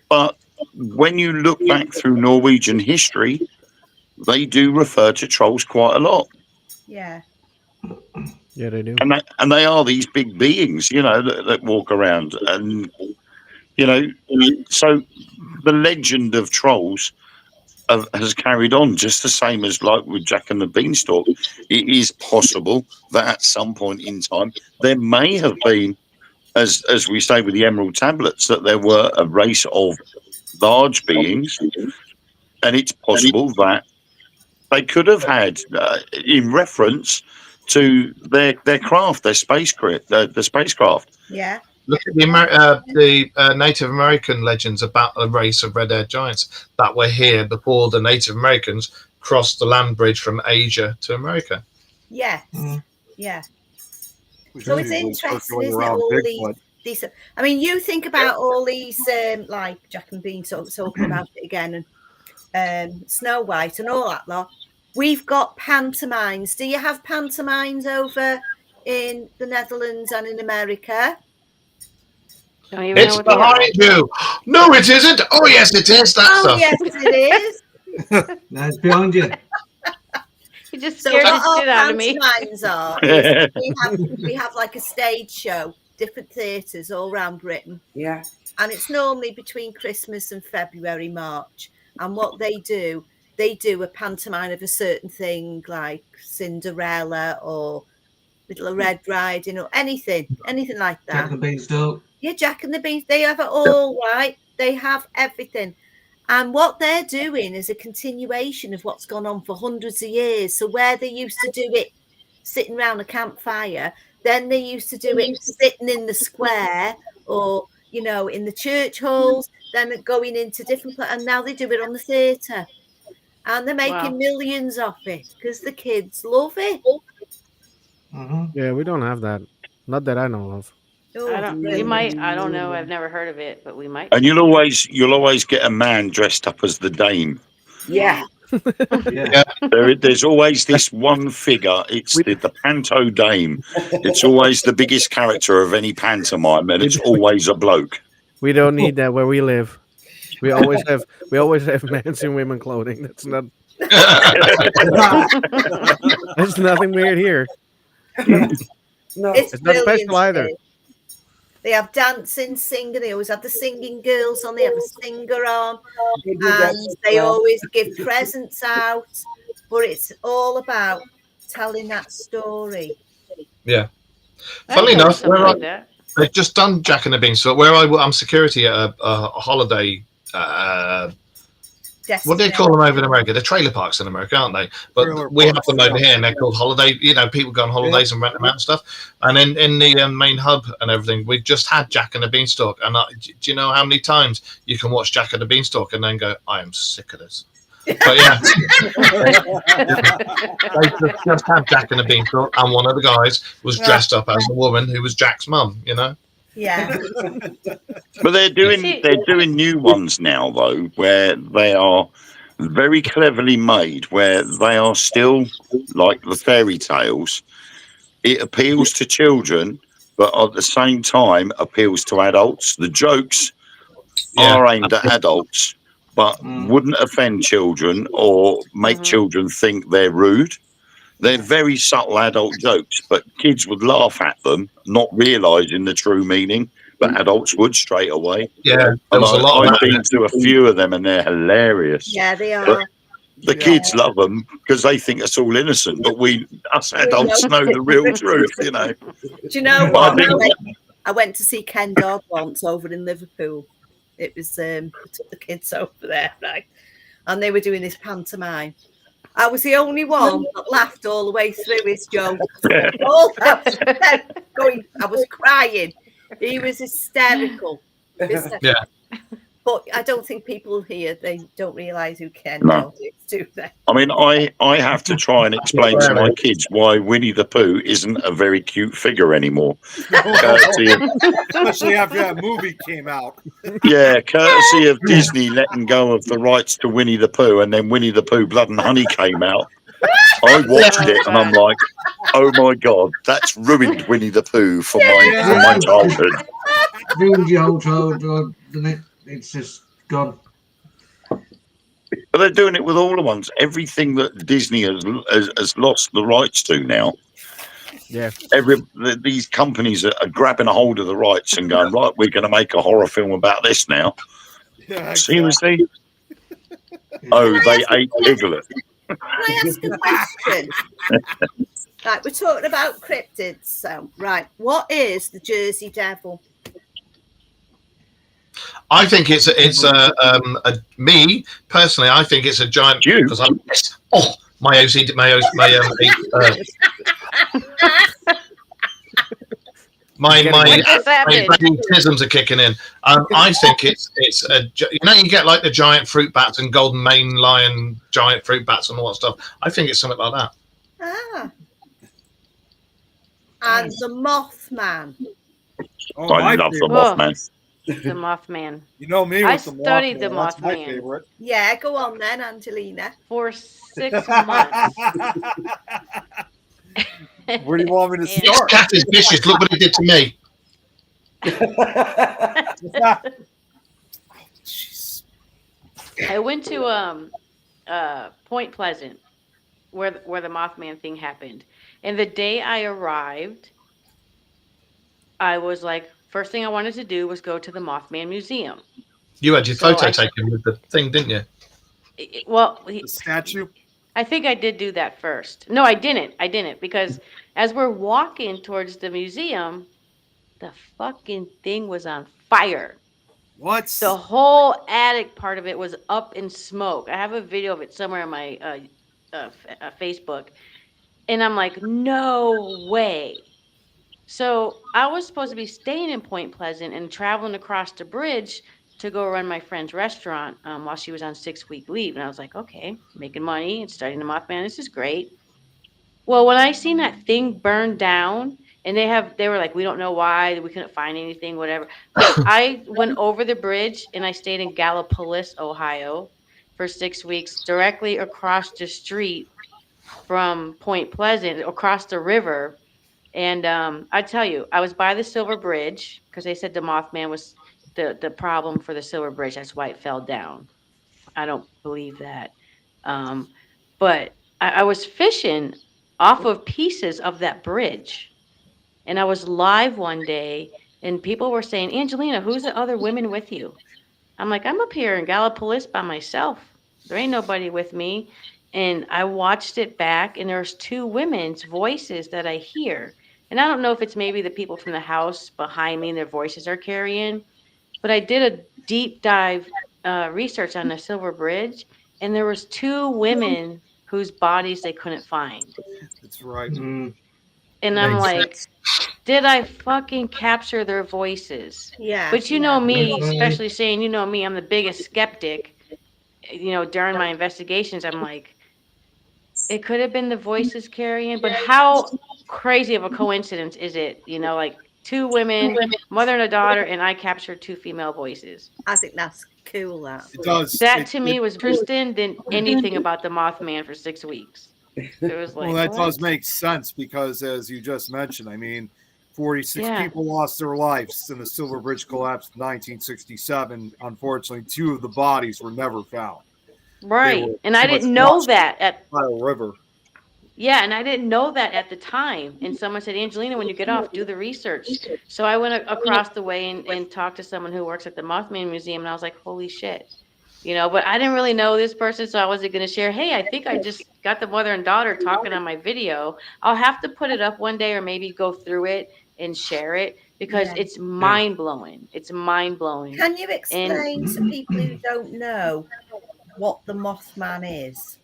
But when you look back through Norwegian history, they do refer to trolls quite a lot. Yeah. Yeah, they do. And they are these big beings, you know, that walk around. And, you know, so the legend of trolls has carried on just the same as like with Jack and the Beanstalk. It is possible that at some point in time there may have been, as we say with the Emerald Tablets, that there were a race of large beings, and it's possible that they could have had, in reference to their craft, their spacecraft, the spacecraft. Yeah. Look at the Native American legends about a race of red-haired giants that were here before the Native Americans crossed the land bridge from Asia to America. Yes. Mm. Yeah. We So see it's them interesting, circling isn't it? around All Bigfoot. these. I mean, you think about all these, like Jack and Bean talking about it again, and Snow White and all that lot. We've got pantomimes. Do you have pantomimes over in the Netherlands and in America? Don't even know It's what they are. behind you. No, it isn't. Oh, yes, it is. That Oh, stuff. yes, it is. No, it's behind you. You just So scared what the shit our out of me. pantomimes are is we have like a stage show, different theatres all around Britain, Yeah. and it's normally between Christmas and February, March. And what they do a pantomime of a certain thing like Cinderella or Little Red Riding or anything like that. Jack and Beanstalk. Yeah, Jack and the Beans, they have it all, right? They have everything. And what they're doing is a continuation of what's gone on for hundreds of years. So where they used to do it sitting around a campfire, then they used to do it sitting in the square or, you know, in the church halls, then going into different places. And now they do it on the theatre. And they're making Wow. millions off it because the kids love it. Mm-hmm. Yeah, we don't have that. Not that I know of. Oh, I don't. We brilliant. might. I don't know. I've never heard of it, but we might. And you'll always get a man dressed up as the dame. Yeah. Yeah. There's always this one figure. It's the panto dame. It's always the biggest character of any pantomime, and it's always a bloke. We don't need that where we live. We always have men's and women clothing. That's nothing weird here. No. It's not brilliant. special either. Steve. They have dancing, singing. They always have the singing girls on. They have a singer on, They do that and as they well. always give presents out. But it's all about telling that story. Yeah. I Funnily go to enough, something like that. they've just done Jack and the Beanstalk. I'm security at a holiday. What do they call them over in America? They're trailer parks in America, aren't they? But Trailer we have parks, them over yeah. here, and they're called holiday. People go on holidays and rent them out and stuff. And in the main hub and everything, we've just had Jack and the Beanstalk. And do you know how many times you can watch Jack and the Beanstalk and then go, I am sick of this? But yeah, they just had Jack and the Beanstalk, and one of the guys was dressed up as a woman who was Jack's mum. Yeah. But they're doing see- new ones now though, where they are very cleverly made, where they are still like the fairy tales. It appeals to children, but at the same time appeals to adults. The jokes are aimed at adults, but wouldn't offend children or make children think they're rude. They're very subtle adult jokes, but kids would laugh at them, not realising the true meaning, but adults would straight away. Yeah, there And was a lot of I've that. been to a few of them, and they're hilarious. Yeah, they But are. the kids love them because they think it's all innocent, but us adults know the real truth, Do you know But what? I went to see Ken Dog once over in Liverpool. It was we took the kids over there, right? And they were doing this pantomime. I was the only one that laughed all the way through his joke. All that going, I was crying. He was hysterical. Yeah. But I don't think people here, they don't realise who Ken No. Dog is, do they? I mean, I have to try and explain to my kids why Winnie the Pooh isn't a very cute figure anymore. Courtesy of, Especially after that movie came out. courtesy of Disney letting go of the rights to Winnie the Pooh, and then Winnie the Pooh Blood and Honey came out. I watched it and I'm like, oh my God, that's ruined Winnie the Pooh for my childhood. Ruined your whole childhood, and it's just gone. But they're doing it with all the ones. Everything that Disney has lost the rights to now. Yeah. These companies are grabbing a hold of the rights and going, right, we're going to make a horror film about this now. Yeah, Seriously? Oh, they ate Piglet. Can I ask a question? Right, we're talking about cryptids. So, right, what is the Jersey Devil? I think it's me personally. I think it's a giant. Because I'm my OCD, my autisms are kicking in. I think it's you get like the giant fruit bats and golden mane lion giant fruit bats and all that stuff. I think it's something like that. Ah. And the Mothman. Oh, I love the Mothman. The Mothman. You know me with I the studied the That's my Mothman. favorite. Yeah, go on then, Angelina. For 6 months. Where do you want me to This start? cat is vicious. Look what it did to me. I went to Point Pleasant, where the Mothman thing happened, and the day I arrived, I was like, first thing I wanted to do was go to the Mothman Museum. You had your photo taken with the thing, didn't you? The statue. I think I did do that first. No, I didn't because as we're walking towards the museum, the fucking thing was on fire. What? The whole attic part of it was up in smoke. I have a video of it somewhere on my Facebook. And I'm like, no way. So I was supposed to be staying in Point Pleasant and traveling across the bridge to go run my friend's restaurant while she was on 6-week leave. And I was like, okay, making money and studying the Mothman. This is great. Well, when I seen that thing burn down, and they were like, we don't know why, we couldn't find anything, whatever. But I went over the bridge and I stayed in Gallipolis, Ohio for 6 weeks, directly across the street from Point Pleasant, across the river. And I tell you, I was by the Silver Bridge because they said the Mothman was the problem for the Silver Bridge. That's why it fell down. I don't believe that. But I was fishing off of pieces of that bridge. And I was live one day, and people were saying, Angelina, who's the other women with you? I'm like, I'm up here in Gallipolis by myself. There ain't nobody with me. And I watched it back, and there's 2 women's voices that I hear. And I don't know if it's maybe the people from the house behind me and their voices are carrying, but I did a deep dive research on the Silver Bridge, and there was 2 women whose bodies they couldn't find. That's right. Mm, And I'm makes like, sense. did I fucking capture their voices? Yeah. But you know me, Mhm. especially saying, you know me, I'm the biggest skeptic. You know, during my investigations, I'm like, it could have been the voices carrying, but how crazy of a coincidence is it? You know, like 2 women, mother and a daughter, and I captured 2 female voices. I think that's cool. That. It does. That to me was interesting than anything about the Mothman for 6 weeks. It was Well, like, that what? does make sense because, as you just mentioned, I mean, 46 Yeah. people lost their lives in the Silver Bridge collapse in 1967. Unfortunately, 2 of the bodies were never found. They Right. were And I pretty much didn't know washed that at by a river. Yeah, and I didn't know that at the time. And someone said, Angelina, when you get off, do the research. So I went across the way and talked to someone who works at the Mothman Museum, and I was like, holy shit. You know, but I didn't really know this person, so I wasn't going to share, hey, I think I just got the mother and daughter talking on my video. I'll have to put it up one day or maybe go through it and share it because Yeah. it's mind-blowing. It's mind-blowing. Can you And explain to people who don't know what the Mothman is?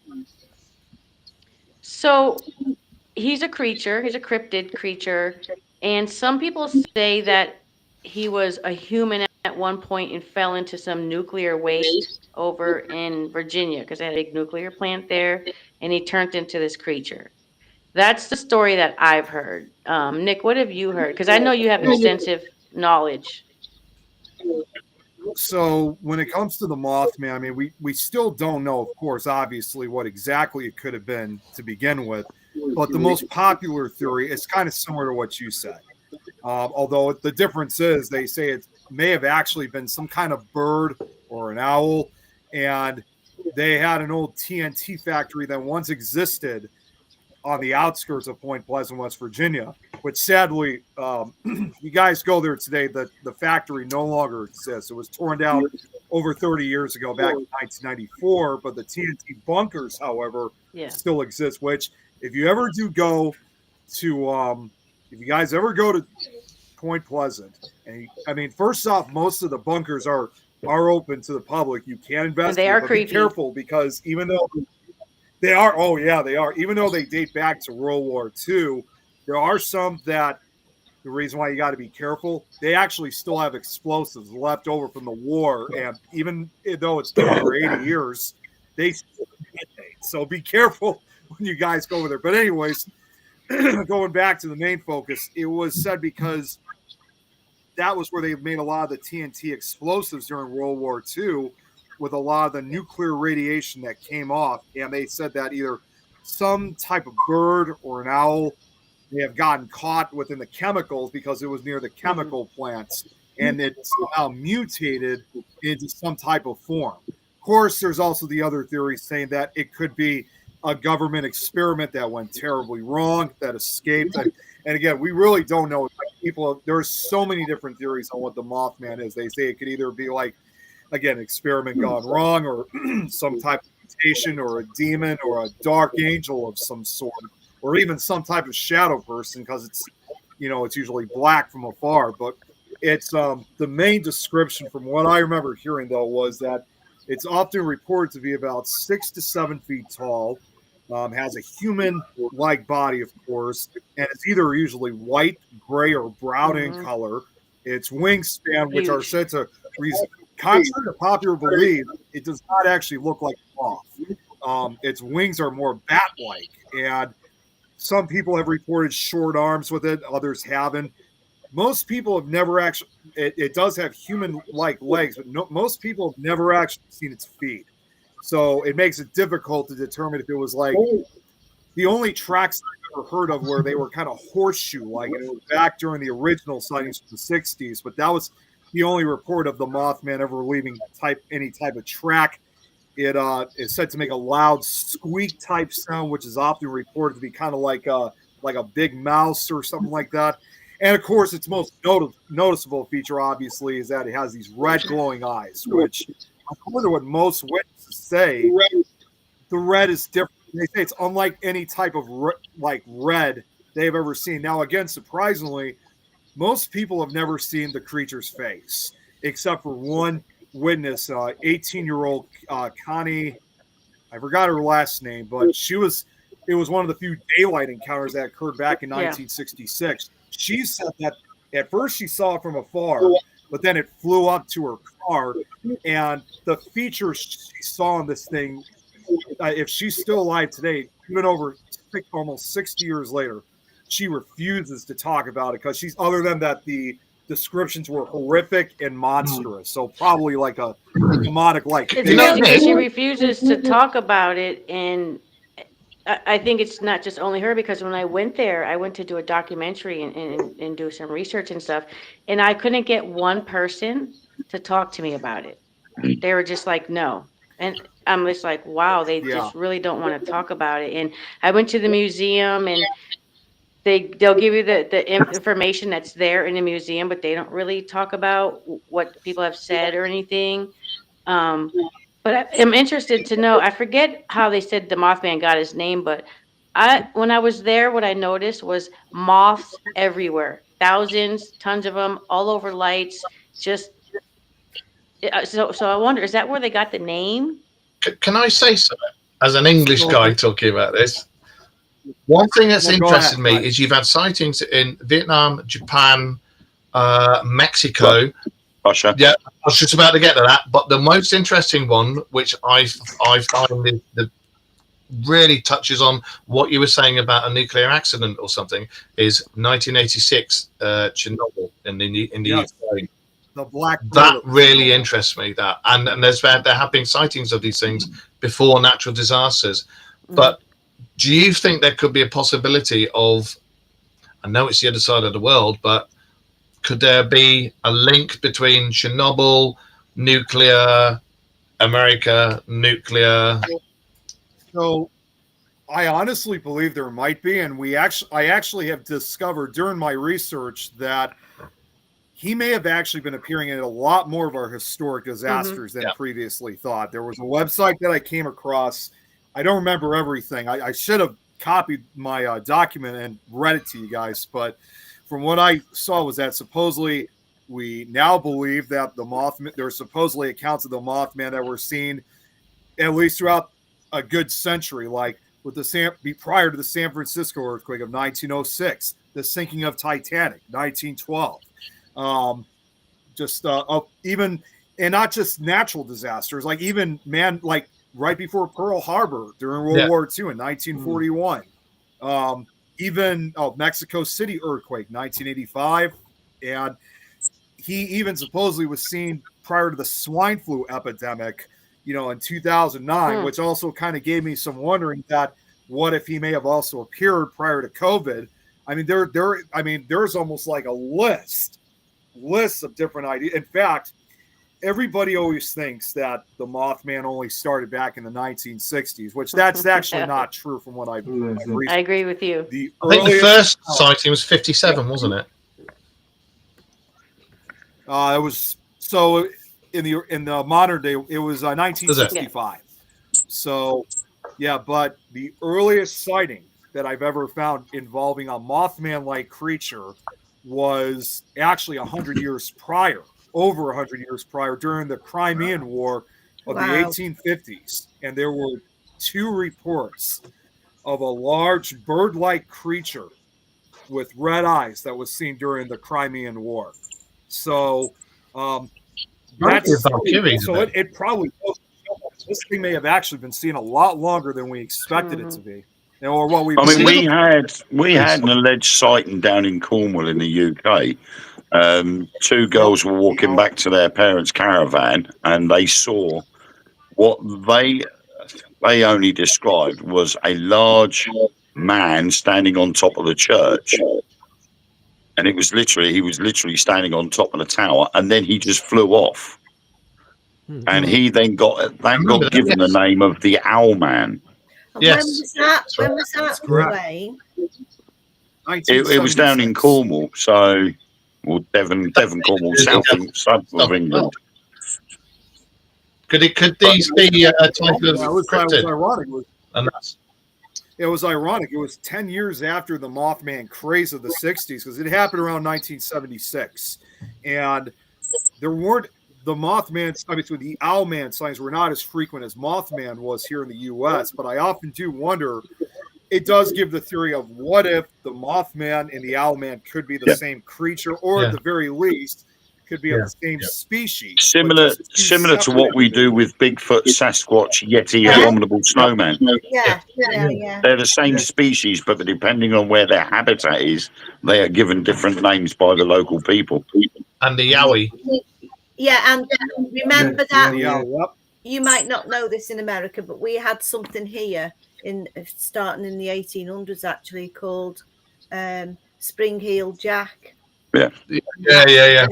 so he's a creature, he's a cryptid creature, and some people say that he was a human at one point and fell into some nuclear waste over in Virginia because they had a big nuclear plant there, and he turned into this creature. That's the story that I've heard. Nick, what have you heard? Because I know you have extensive knowledge. So when it comes to the Mothman, I mean, we still don't know, of course, obviously, what exactly it could have been to begin with. But the most popular theory is kind of similar to what you said. Although the difference is they say it may have actually been some kind of bird or an owl. And they had an old TNT factory that once existed on the outskirts of Point Pleasant, West Virginia, which sadly, you guys go there today, the factory no longer exists. It was torn down over 30 years ago, back in 1994, but the TNT bunkers, however, Yeah. still exist, which if you ever do go to, if you guys ever go to Point Pleasant, and I mean, first off, most of the bunkers are open to the public. You can investigate, are but creepy. be careful because even though they are, oh yeah, they are. Even though they date back to World War II, there are some that the reason why you got to be careful, they actually still have explosives left over from the war, and even though it's been over 80 years, they still detonate. So be careful when you guys go over there. But anyways, going back to the main focus, it was said because that was where they made a lot of the TNT explosives during World War II with a lot of the nuclear radiation that came off. And they said that either some type of bird or an owl may have gotten caught within the chemicals because it was near the chemical plants and it somehow mutated into some type of form. Of course, there's also the other theory saying that it could be a government experiment that went terribly wrong, that escaped. And again, we really don't know. People, there's so many different theories on what the Mothman is. They say it could either be like, again, experiment gone wrong, or some type of mutation, or a demon, or a dark angel of some sort, or even some type of shadow person, because it's, it's usually black from afar. But it's the main description from what I remember hearing, though, was that it's often reported to be about 6 to 7 feet tall, has a human-like body, of course, and it's either usually white, gray, or brown in color. Its wingspan, which are said to, contrary to popular belief, it does not actually look like a moth. Its wings are more bat-like, and some people have reported short arms with it, others haven't. Most people have never actually, it does have human-like legs, but most people have never actually seen its feet. So it makes it difficult to determine if it was like the only tracks I've ever heard of where they were kind of horseshoe-like, and it was back during the original sightings from the 60s, but that was the only report of the Mothman ever leaving any type of track. It is said to make a loud squeak type sound, which is often reported to be kind of like a big mouse or something like that. And of course, its most noticeable feature, obviously, is that it has these red glowing eyes, which, according to what most witnesses say, the red is different. They say it's unlike any type of red they've ever seen. Now, again, surprisingly, most people have never seen the creature's face, except for one witness, 18-year-old Connie. I forgot her last name, but it was one of the few daylight encounters that occurred back in 1966. She said that at first she saw it from afar, but then it flew up to her car, and the features she saw in this thing, if she's still alive today, even over almost 60 years later, she refuses to talk about it because other than that, the descriptions were horrific and monstrous. So probably like a demonic like. It's funny because she refuses to talk about it, and I think it's not just only her, because when I went there, I went to do a documentary and do some research and stuff, and I couldn't get one person to talk to me about it. They were just like, no. And I'm just like, wow, they just really don't want to talk about it. And I went to the museum, and they'll give you the information that's there in the museum, but they don't really talk about what people have said or anything. But I'm interested to know, I forget how they said the Mothman got his name, but when I was there, what I noticed was moths everywhere, thousands, tons of them, all over lights. Just so I wonder, is that where they got the name? Can I say something as an English guy talking about this? One thing that's interested me is you've had sightings in Vietnam, Japan, Mexico, Russia. Yeah, I was just about to get to that. But the most interesting one, which I find really touches on what you were saying about a nuclear accident or something, is 1986 Chernobyl in the Ukraine. The black. That really interests me. And there have been sightings of these things before natural disasters, but do you think there could be a possibility of, I know it's the other side of the world, but could there be a link between Chernobyl, nuclear, America, nuclear? So I honestly believe there might be, and I actually have discovered during my research that he may have actually been appearing in a lot more of our historic disasters than previously thought. There was a website that I came across. I don't remember everything. I should have copied my document and read it to you guys, but from what I saw was that supposedly we now believe that the Mothman, there are supposedly accounts of the Mothman that were seen at least throughout a good century, like with prior to the San Francisco earthquake of 1906, the sinking of Titanic, 1912. Even, and not just natural disasters, like even like right before Pearl Harbor during World War II in 1941. Even Mexico City earthquake, 1985. And he even supposedly was seen prior to the swine flu epidemic, in 2009, which also kind of gave me some wondering that what if he may have also appeared prior to COVID. I mean, there's almost like a list of different ideas. In fact, everybody always thinks that the Mothman only started back in the 1960s, which that's actually not true from what I've researched. I agree with you. I think the first sighting was 57, wasn't it? It was, so in the modern day, it was 1965. So, yeah, but the earliest sighting that I've ever found involving a Mothman-like creature was actually 100 years prior. Over 100 years prior, during the Crimean War of the 1850s. And there were 2 reports of a large bird-like creature with red eyes that was seen during the Crimean War. So it probably, this thing may have actually been seen a lot longer than we expected it to be. Or what we we had an alleged sighting down in Cornwall in the UK. 2 girls were walking back to their parents' caravan, and they saw what they only described was a large man standing on top of the church, and he was literally standing on top of the tower, and then he just flew off, and he then got given the name of the Owl Man. Yes. When was that? Wayne? It was down in Cornwall, so. Well, Devon, Cornwall, south of England. Could these be a type of cryptid? And that's it was ironic. It was 10 years after the Mothman craze of the 60s, because it happened around 1976. And there weren't the Mothman, I mean, the Owlman sightings were not as frequent as Mothman was here in the U.S., but I often do wonder, it does give the theory of what if the Mothman and the Owlman could be the same creature, or at the very least, could be of the same species. Similar to what we do with Bigfoot, Sasquatch, Yeti, Abominable Snowman. Yeah. They're the same species, but depending on where their habitat is, they are given different names by the local people. And the Yowie. Yeah, and remember that Yeah. you might not know this in America, but we had something here starting in the 1800s actually called Spring-Heeled Jack. Yeah. Yeah.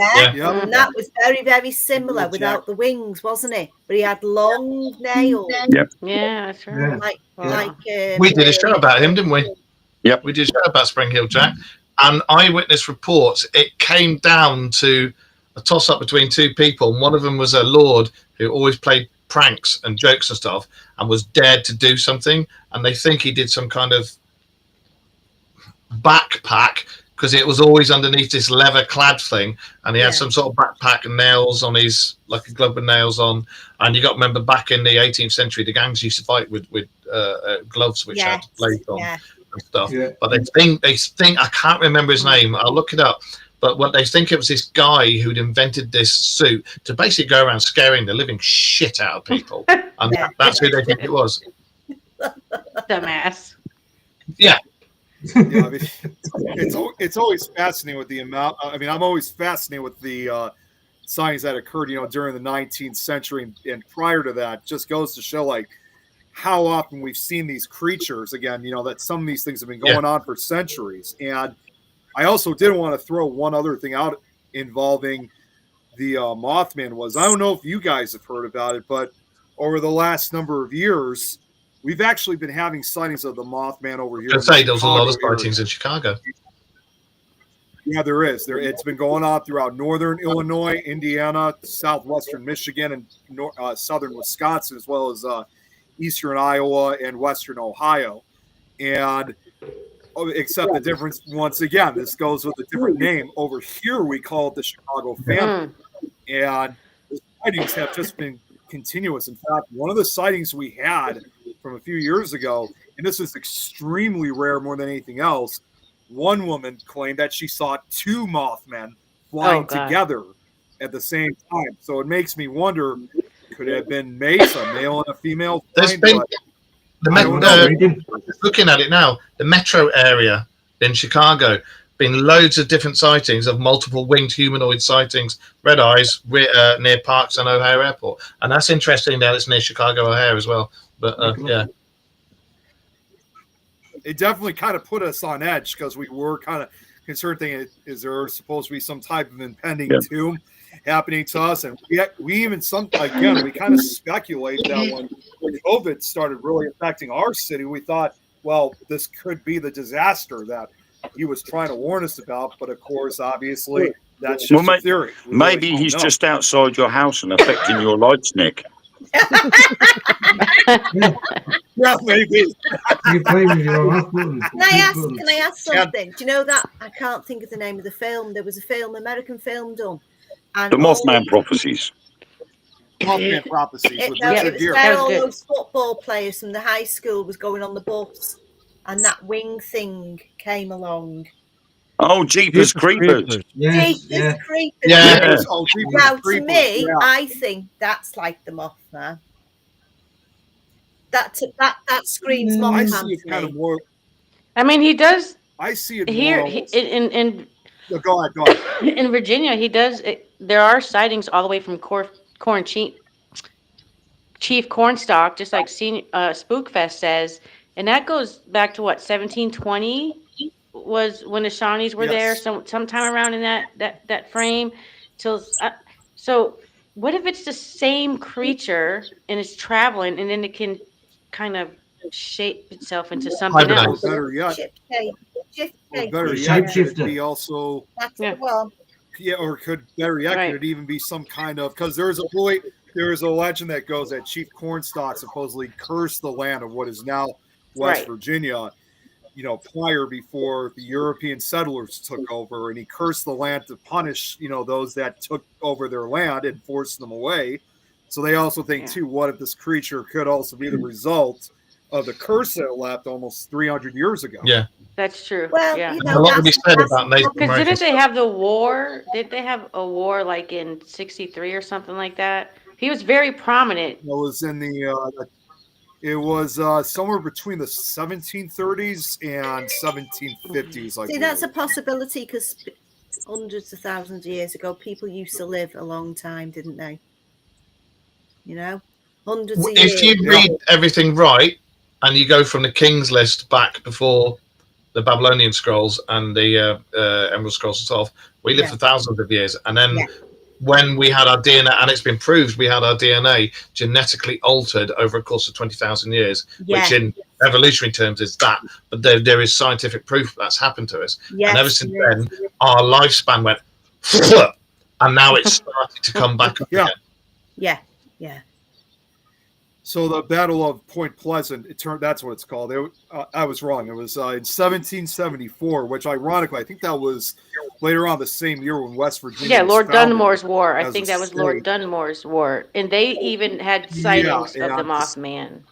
And that was very, very similar without the wings, wasn't it? But he had long nails. Yeah, that's right. We did a show about him, didn't we? Yep. We did a show about Spring Heel Jack. And eyewitness reports, it came down to a toss-up between two people. And one of them was a lord who always played pranks and jokes and stuff and was dared to do something. And they think he did some kind of backpack, because it was always underneath this leather clad thing, and he had some sort of backpack and nails on his, like a glove with nails on. And you got to remember, back in the 18th century, the gangs used to fight with gloves which had blades on and stuff. But they think I can't remember his name. I'll look it up. But what they think, it was this guy who'd invented this suit to basically go around scaring the living shit out of people, and that's who they think it was. Dumbass. Yeah. I mean, it's always fascinating with the amount. I mean, I'm always fascinated with the sightings that occurred, during the 19th century and prior to that. Just goes to show, like, how often we've seen these creatures again. That some of these things have been going on for centuries. And I also did want to throw one other thing out involving the Mothman. I don't know if you guys have heard about it, but over the last number of years, we've actually been having sightings of the Mothman over here. I'd say there was a lot of sightings in Chicago. Yeah, there is. It's been going on throughout northern Illinois, Indiana, southwestern Michigan, and southern Wisconsin, as well as eastern Iowa and western Ohio. And except the difference, once again, this goes with a different name. Over here, we call it the Chicago Phantom. And the sightings have just been continuous. In fact, one of the sightings we had from a few years ago, and this is extremely rare more than anything else, one woman claimed that she saw two Mothmen flying together at the same time. So it makes me wonder, could it have been mates, a male and a female? Looking at it now, the metro area in Chicago, been loads of different sightings of multiple winged humanoid sightings, red eyes, near Parks and O'Hare Airport. And that's interesting that it's near Chicago O'Hare as well. But it definitely kind of put us on edge, because we were kind of concerned, thinking, is there supposed to be some type of impending doom happening to us? And we even we kind of speculate that when COVID started really affecting our city, we thought, well, this could be the disaster that he was trying to warn us about. But of course, obviously, that's just a theory. Maybe he's just outside your house and affecting your lights, Nick. Yeah, maybe. You play with your own buttons. Can I ask something? Do you know that I can't think of the name of the film? There was a film, American film done. And The Mothman Prophecies. Mothman Prophecies. It was where all those football players from the high school was going on the bus, and that wing thing came along. Oh, Jeepers Creepers. Yes, Jeepers Creepers. Yes. Oh, Now, to me, I think that's like the Mothman. That screams Mothman. I see it kind of more. I mean, he does. I see it here more. Go ahead. In Virginia, he does. There are sightings all the way from Chief Cornstalk, just like Spookfest says, and that goes back to what, 1720 was when the Shawnees were there. So sometime around in that frame. So what if it's the same creature and it's traveling, and then it can kind of shape itself into something else? Better yet, could be also. That's the one. Yeah, or could could it even be some kind of, because there's a legend that goes that Chief Cornstalk supposedly cursed the land of what is now West Right. Virginia, prior before the European settlers took over, and he cursed the land to punish, those that took over their land and forced them away. So they also think Yeah. too, what if this creature could also be the result of the curse that left almost 300 years ago? Yeah. That's true. Well, Yeah. you And know, a lot to be that's, said that's about Native Because American didn't they stuff. have the war? Did they have a war like in '63 or something like that? He was very prominent. It was in it was somewhere between the 1730s and 1750s. I see, that's a believe. possibility because hundreds of thousands of years ago, people used to live a long time, didn't they? Hundreds of If years. you Yeah. read everything right, and you go from the King's List back before the Babylonian scrolls and the Emerald Scrolls itself, we lived Yeah. for thousands of years. And then Yeah. when we had our DNA, and it's been proved we had our DNA genetically altered over a course of 20,000 years, which Yeah. in evolutionary terms is that. But there is scientific proof that's happened to us. Yes, And ever since there then, is. our lifespan went, and now it's starting to come back up Yeah. again. Yeah. Yeah. So the Battle of Point Pleasant, that's what it's called. I was wrong. It was in 1774, which ironically, I think that was later on the same year when West Virginia. Yeah, was Lord founded Dunmore's war. I as think a that was Lord state. Dunmore's war. And they even had sightings of the Mothman.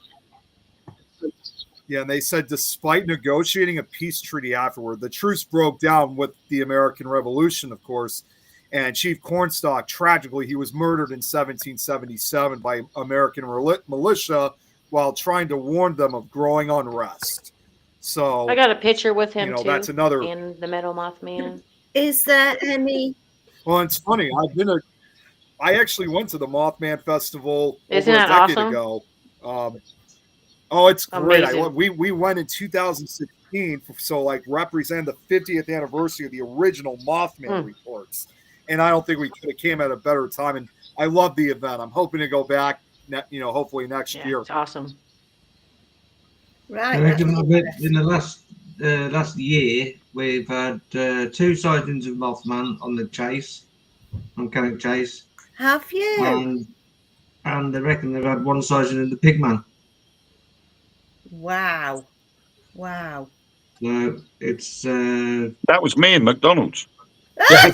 Yeah, and they said despite negotiating a peace treaty afterward, the truce broke down with the American Revolution, of course. And Chief Cornstalk, tragically, he was murdered in 1777 by American militia while trying to warn them of growing unrest. So I got a picture with him too. that's another. In the Metal Mothman. Is there any? Well, it's funny. I actually went to the Mothman Festival Isn't over a that decade awesome? ago. Oh, it's great. Amazing. We went in 2016, so like represent the 50th anniversary of the original Mothman reports. And I don't think we could have came at a better time. And I love the event. I'm hoping to go back, hopefully next year. It's awesome. Right. I reckon in the last year we've had 2 sightings of Mothman on the chase, on Cannock Chase. Have you? And I reckon they've had 1 sighting of the Pigman. Wow. Wow. So it's That was me in McDonald's. yeah,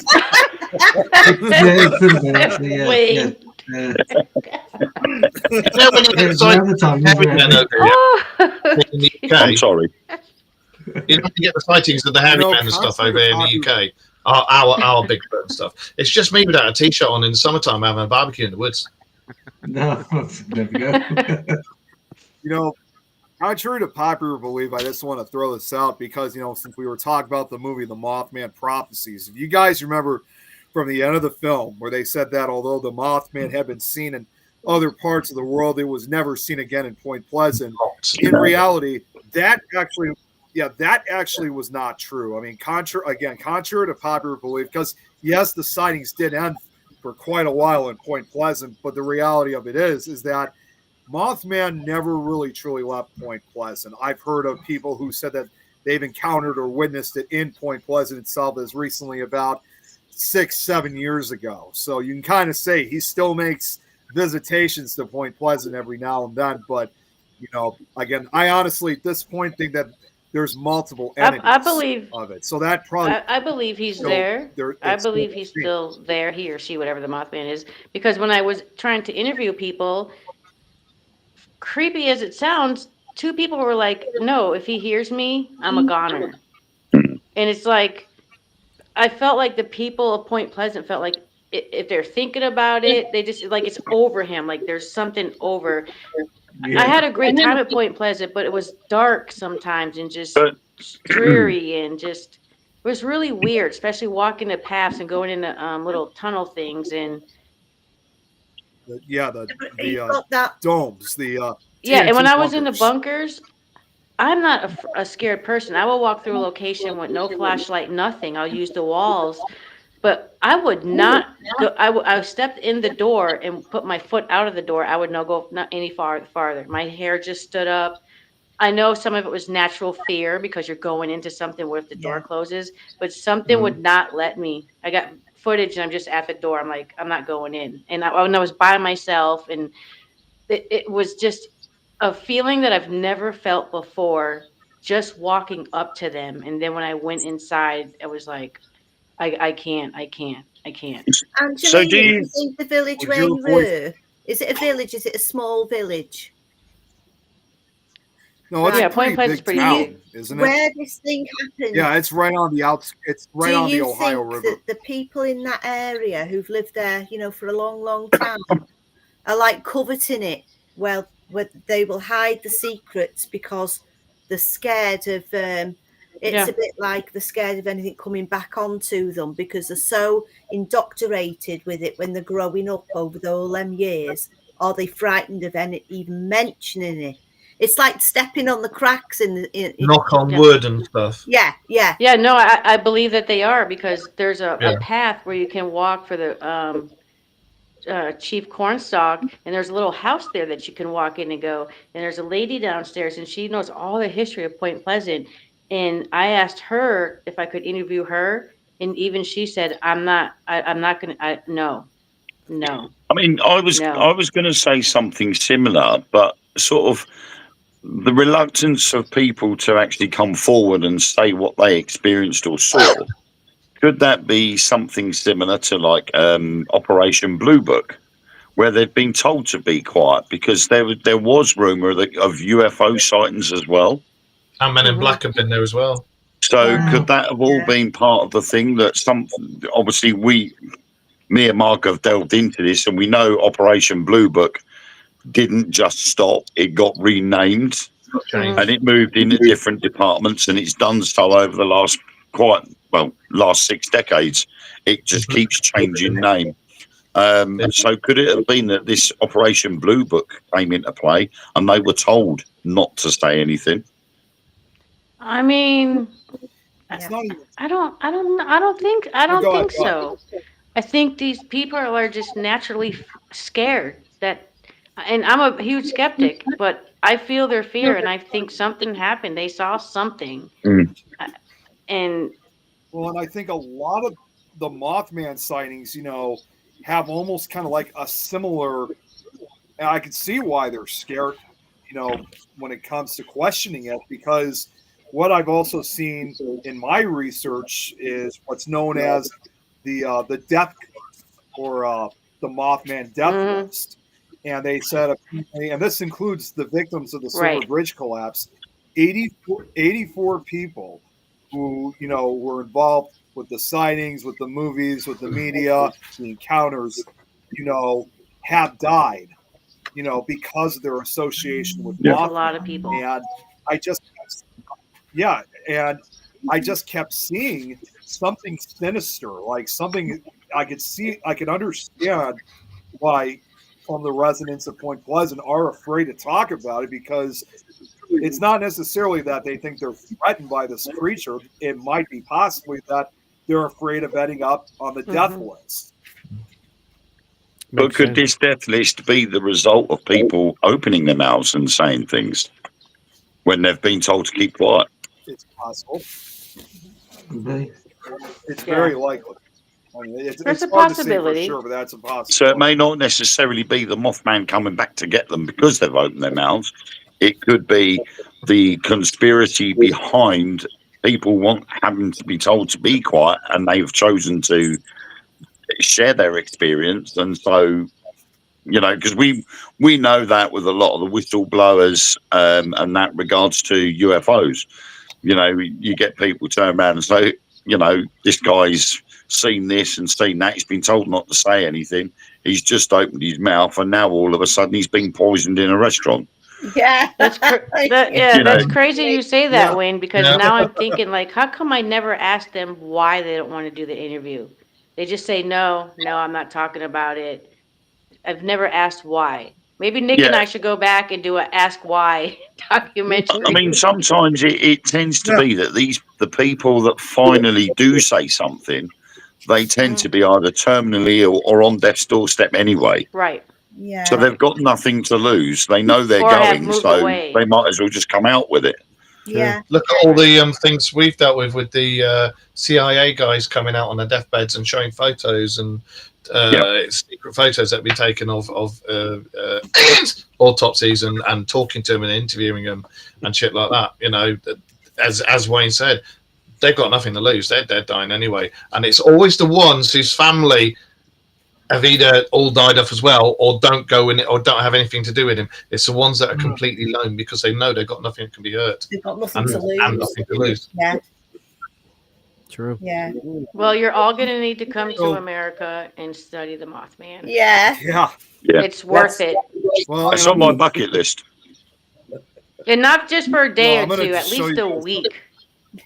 it could have been actually, yeah. Wait. Yeah. You know when you get The other time, sightings in the UK, I'm sorry. you don't get the sightings of the hairy men and stuff over here in the UK. Our big bird stuff. It's just me without a t-shirt on in the summertime having a barbecue in the woods. No, there we go. Contrary to popular belief, I just want to throw this out because, since we were talking about the movie The Mothman Prophecies, if you guys remember from the end of the film where they said that although the Mothman had been seen in other parts of the world, it was never seen again in Point Pleasant. In reality, that actually was not true. I mean, contrary to popular belief, because yes, the sightings did end for quite a while in Point Pleasant, but the reality of it is that Mothman never really truly left Point Pleasant. I've heard of people who said that they've encountered or witnessed it in Point Pleasant itself as recently about 6-7 years ago. So you can kind of say he still makes visitations to Point Pleasant every now and then. But, again, I honestly at this point think that there's multiple entities I believe of it. So that probably I believe he's there. I believe he's still there, he or she, whatever the Mothman is. Because when I was trying to interview people, creepy as it sounds, 2 people were like, no, if he hears me, I'm a goner. And it's like, I felt like the people of Point Pleasant felt like if they're thinking about it, they just like it's over him. Like there's something over. Yeah. I had a great time at Point Pleasant, but it was dark sometimes and just dreary and just it was really weird, especially walking the paths and going into little tunnel things and the domes, yeah. And when TNT I was in the bunkers. bunkers, I'm not a scared person. I will walk through a location with no flashlight, nothing. I'll use the walls, but I would not go. I stepped in the door and put my foot out of the door. I would not go any farther. My hair just stood up. I know some of it was natural fear because you're going into something where if the door closes, but something would not let me. I got footage and I'm just at the door. I'm like, I'm not going in. And when I was by myself and it was just a feeling that I've never felt before, just walking up to them. And then when I went inside, I was like, I can't. So do Angelina, do you? you think the village Would where you you avoid? were, is it a village? Is it a small village? No, it's a Yeah, Right. Point pretty Pleasant's big pretty town, big. isn't it? Where this thing happened, Yeah, it's right on the outs. It's do right on the you Ohio think River. that the people in that area who've lived there, for a long, long time are like coveting it? Well, they will hide the secrets because they're scared of, it's Yeah. a bit like they're scared of anything coming back onto them because they're so indoctrinated with it when they're growing up over all them years. Are they frightened of even mentioning it? It's like stepping on the cracks Knock on Yeah. wood and stuff. yeah. Yeah, no, I believe that they are, because there's Yeah. a path where you can walk for the Chief Cornstalk, and there's a little house there that you can walk in and go. And there's a lady downstairs, and she knows all the history of Point Pleasant. And I asked her if I could interview her, and even she said, I'm not gonna. No. I mean, I was going to say something similar, but sort of the reluctance of people to actually come forward and say what they experienced or saw. Could that be something similar to like Operation Blue Book, where they've been told to be quiet because there was rumor of UFO sightings as well? And Men in Black have been there as well. So Wow. could that have all Yeah. been part of the thing that obviously me and Mark have delved into this, and we know Operation Blue Book didn't just stop; it got renamed Changed. and it moved into different departments, and it's done so over the last 6 decades. It just keeps changing name. So could it have been that this Operation Blue Book came into play and they were told not to say anything? I mean, It's not even. I don't think Go ahead. so. I think these people are just naturally scared that, and I'm a huge skeptic, but I feel their fear, and I think something happened. They saw something, Mm. and Well, and I think a lot of the Mothman sightings, have almost kind of like a similar. And I can see why they're scared, when it comes to questioning it, because what I've also seen in my research is what's known as the death or the Mothman death Mhm. list, and they said, and this includes the victims of the Silver Right. Bridge collapse, 84 people who were involved with the sightings, with the movies, with the media, the encounters, have died, because of their association with Yeah. That's a Mothman. lot of people. And I just, and I just kept seeing something sinister, like something I could understand why from the residents of Point Pleasant are afraid to talk about it, because it's not necessarily that they think they're threatened by this creature. It might be possibly that they're afraid of ending up on the death Mhm. list. But Makes could sense. this death list be the result of people opening their mouths and saying things when they've been told to keep quiet? It's possible. Could be. It's Yeah. very likely. I mean, There's it's a hard to say for possibility. sure, but that's a So possibility. it may not necessarily be the Mothman coming back to get them because they've opened their mouths. It could be the conspiracy behind people having to be told to be quiet, and they've chosen to share their experience. And so, because we know that with a lot of the whistleblowers and that regards to UFOs, you get people turn around and say, this guy's seen this and seen that. He's been told not to say anything. He's just opened his mouth, and now all of a sudden he's been poisoned in a restaurant. Yeah. That's You that's know. crazy you say that, Yeah. Wayne, because Yeah. now I'm thinking, like, how come I never asked them why they don't want to do the interview? They just say no, I'm not talking about it. I've never asked why. Maybe Nick and Yeah. I should go back and do a Ask Why documentary. I mean, sometimes it tends to Yeah. be that the people that finally do say something, they tend to be either terminally ill or on death's doorstep anyway. Right. Yeah. So they've got nothing to lose. They know they're Or have going, moved so away. they might as well just come out with it. Yeah. Look at all the things we've dealt with the CIA guys coming out on their deathbeds and showing photos and secret photos that we taken of autopsies and talking to them and interviewing them and shit like that. You know, as Wayne said, they've got nothing to lose. They're dying anyway, and it's always the ones whose family have either all died off as well, or don't go in it, or don't have anything to do with him. It's the ones that are completely lone because they know they've got nothing that can be hurt. They've got nothing and, to lose. and nothing to lose. Yeah. True. Yeah. Well, you're all going to need to come to America and study the Mothman. Yeah. Yeah. It's worth it. Well, It's on my bucket list. And not just for a day Well, I'm or gonna two, at show least you a guys week.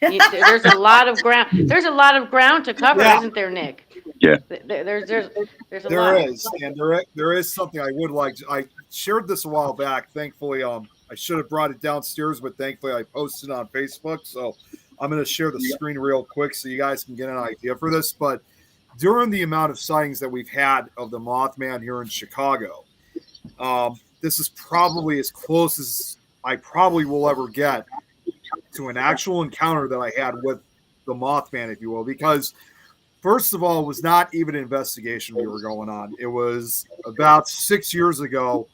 There's a lot of ground. There's a lot of ground to cover, Yeah. isn't there, Nick? Yeah. There's a lot. There is, and there is something I would like. I shared this a while back. Thankfully, I should have brought it downstairs, but thankfully I posted it on Facebook. So I'm going to share the screen real quick so you guys can get an idea for this. But during the amount of sightings that we've had of the Mothman here in Chicago, this is probably as close as I probably will ever get to an actual encounter that I had with the Mothman, if you will, because first of all, it was not even an investigation we were going on. It was about 6 years ago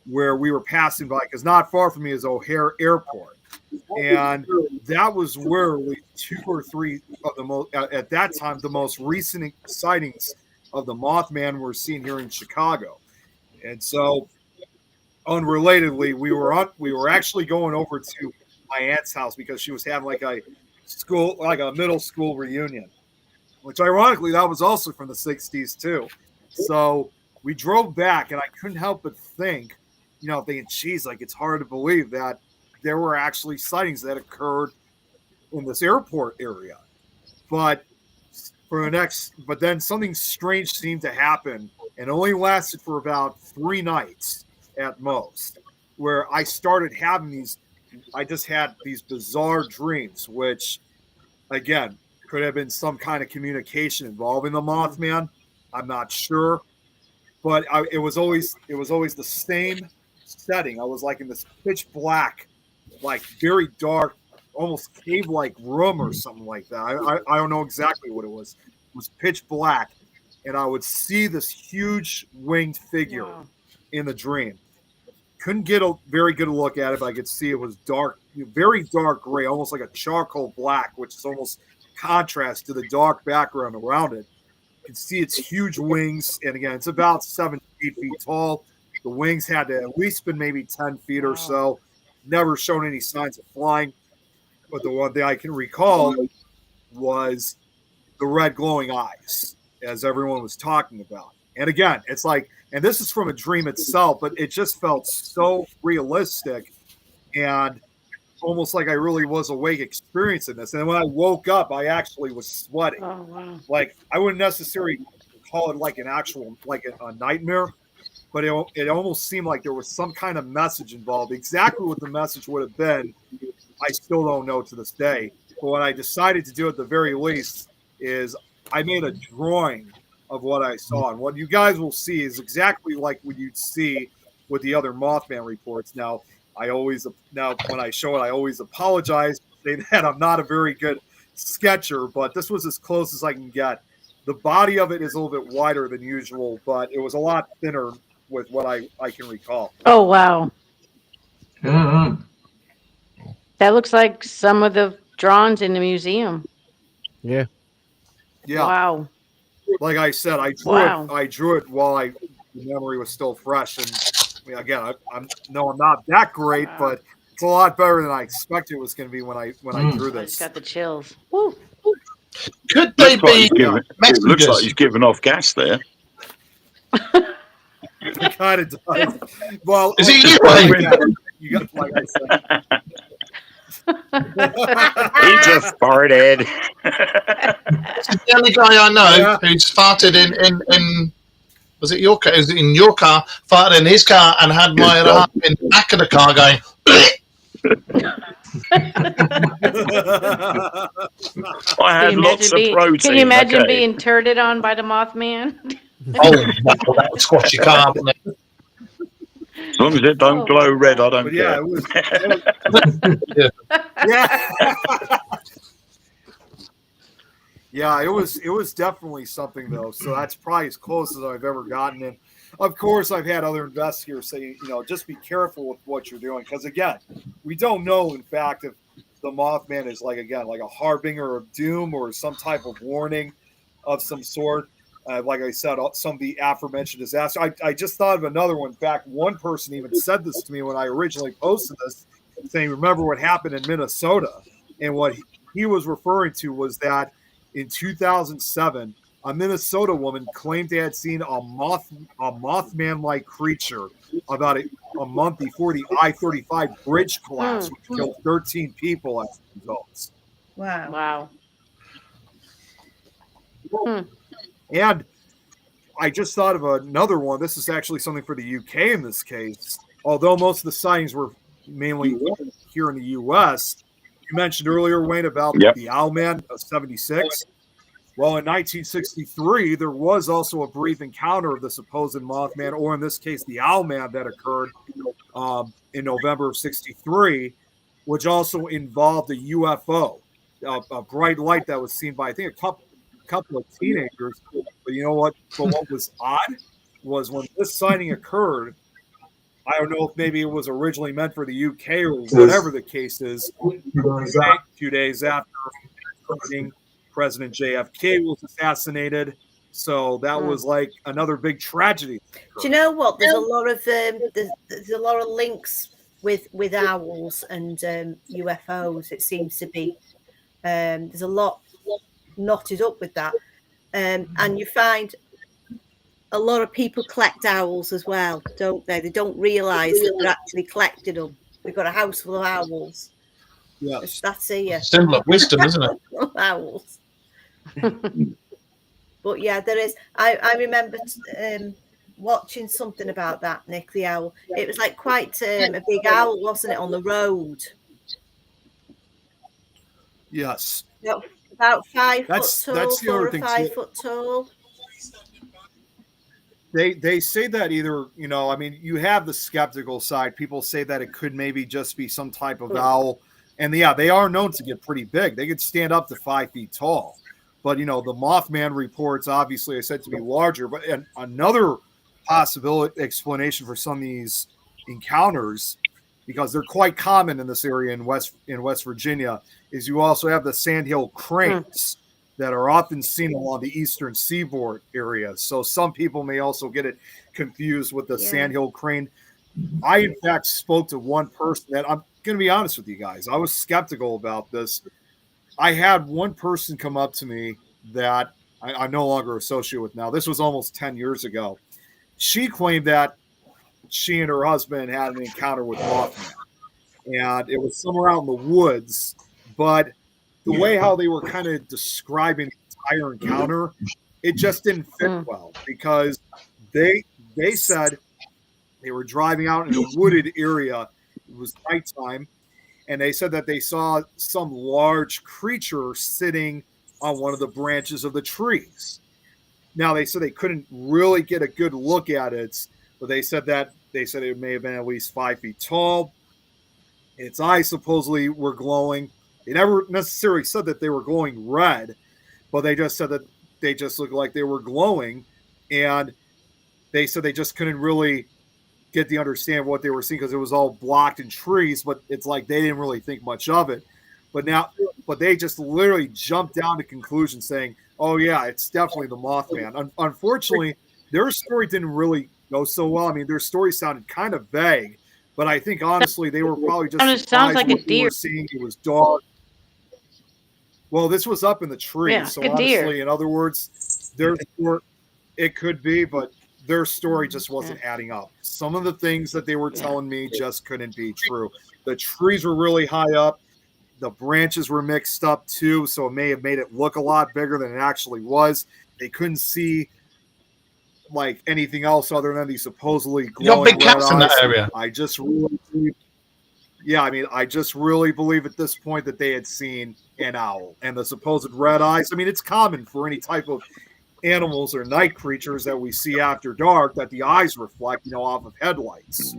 where we were passing by, because not far from me is O'Hare Airport. And that was where we 2 or 3 of the most, at that time, the most recent sightings of the Mothman were seen here in Chicago. And so, unrelatedly, we were actually going over to my aunt's house because she was having like a middle school reunion, which ironically that was also from the 60s too. So we drove back and I couldn't help but think, thinking, geez, like it's hard to believe that there were actually sightings that occurred in this airport area. But then something strange seemed to happen and only lasted for about 3 nights at most, where I started having I just had these bizarre dreams, which again, could have been some kind of communication involving the Mothman. I'm not sure, but it was always the same setting. I was like in this pitch black, like very dark, almost cave-like room or something like that. I don't know exactly what it was. It was pitch black, and I would see this huge winged figure in the dream. Couldn't get a very good look at it, but I could see it was dark, very dark gray, almost like a charcoal black, which is almost contrast to the dark background around it. You can see its huge wings, and again, it's about 7 to 8 feet tall. The wings had to at least been maybe 10 feet or so. Never shown any signs of flying. But the one thing I can recall was the red glowing eyes, as everyone was talking about. And again, it's like, and this is from a dream itself, but it just felt so realistic and almost like I really was awake experiencing this. And when I woke up, I actually was sweating. Oh, wow. Like, I wouldn't necessarily call it like an actual, like a nightmare, but it almost seemed like there was some kind of message involved. Exactly what the message would have been, I still don't know to this day. But what I decided to do at the very least is I made a drawing of what I saw. And what you guys will see is exactly like what you'd see with the other Mothman reports. Now, when I show it, I always apologize, say that I'm not a very good sketcher, but this was as close as I can get. The body of it is a little bit wider than usual, but it was a lot thinner with what I can recall. Oh, wow. Yeah. That looks like some of the drawings in the museum. Yeah. Yeah. Wow. Like I said, I drew it while the memory was still fresh. And I mean, again, I'm not that great, but it's a lot better than I expected it was going to be when I drew I just this. got the chills. Woo. Could they be It looks like he's giving off gas there. It kind of does. Well, Is it you got, like I said. He just farted. It's the only guy I know who's farted in was it your car? Is it in your car? Farted in his car and had my arm in the back of the car going. I had lots of protein. Can you imagine being turded on by the Mothman? Oh, that would squash your car, wouldn't it? As long as it don't Oh, glow red, I don't But yeah, care. yeah. Yeah, it was definitely something though. So that's probably as close as I've ever gotten. And of course, I've had other investigators say, just be careful with what you're doing, because again, we don't know, in fact, if the Mothman is like a harbinger of doom or some type of warning of some sort. Like I said, some of the aforementioned disasters. I just thought of another one. In fact, one person even said this to me when I originally posted this, saying, "Remember what happened in Minnesota?" And what he was referring to was that in 2007, a Minnesota woman claimed they had seen a Mothman-like creature about a month before the I-35 bridge collapse, which killed 13 people as a result. Wow. Wow. And I just thought of another one. This is actually something for the UK in this case. Although most of the sightings were mainly here in the US, you mentioned earlier, Wayne, about the Owlman of 76. Well, in 1963, there was also a brief encounter of the supposed Mothman, or in this case, the Owlman, that occurred in November of 63, which also involved a UFO, a bright light that was seen by, I think, a couple of teenagers. But you know what? But what was odd was when this sighting occurred, I don't know if maybe it was originally meant for the UK or whatever the case is, a few days after President JFK was assassinated. So that was like another big tragedy. Do you know what? There's a lot of there's a lot of links with owls and UFOs. It seems to be there's a lot knotted up with that, and you find a lot of people collect owls as well, don't they? They don't realise that they're actually collecting them. They've got a house full of owls. Yes, that's a symbol of wisdom, isn't it? Owls. But yeah, there is. I remember watching something about that, Nick, the owl. It was like quite a big owl, wasn't it, on the road? Yes. About 5 foot tall, that's the 4 other or thing 5 too. foot tall. They say that either, I mean, you have the skeptical side. People say that it could maybe just be some type of owl. And yeah, they are known to get pretty big. They could stand up to 5 feet tall. But, the Mothman reports, obviously, are said to be larger. But another possibility explanation for some of these encounters, because they're quite common in this area in West Virginia, is you also have the sandhill cranes that are often seen along the eastern seaboard area. So some people may also get it confused with the sandhill crane. I, in fact, spoke to one person that I'm going to be honest with you guys. I was skeptical about this. I had one person come up to me that I no longer associate with now. This was almost 10 years ago. She claimed that she and her husband had an encounter with Mothman. And it was somewhere out in the woods. But the way how they were kind of describing the entire encounter, it just didn't fit well, because they said they were driving out in a wooded area. It was nighttime, and they said that they saw some large creature sitting on one of the branches of the trees. Now, they said they couldn't really get a good look at it, but they said it may have been at least 5 feet tall. Its eyes supposedly were glowing. They never necessarily said that they were glowing red, but they just said that they just looked like they were glowing. And they said they just couldn't really get the understand what they were seeing because it was all blocked in trees, but it's like they didn't really think much of it. But they just literally jumped down to conclusions saying, oh yeah, it's definitely the Mothman. Unfortunately, their story didn't really go so well. I mean, their story sounded kind of vague, but I think honestly they were probably just It sounds like a what they deer. were seeing. It was dark. Well, this was up in the trees, Yeah, so a honestly, deer. in other words, it could be, but their story just wasn't adding up. Some of the things that they were telling me just couldn't be true. The trees were really high up. The branches were mixed up too, so it may have made it look a lot bigger than it actually was. They couldn't see like anything else other than these supposedly You got glowing big red cats in that eyes. area. I just really believe at this point that they had seen an owl and the supposed red eyes. I mean, it's common for any type of animals or night creatures that we see after dark that the eyes reflect, off of headlights.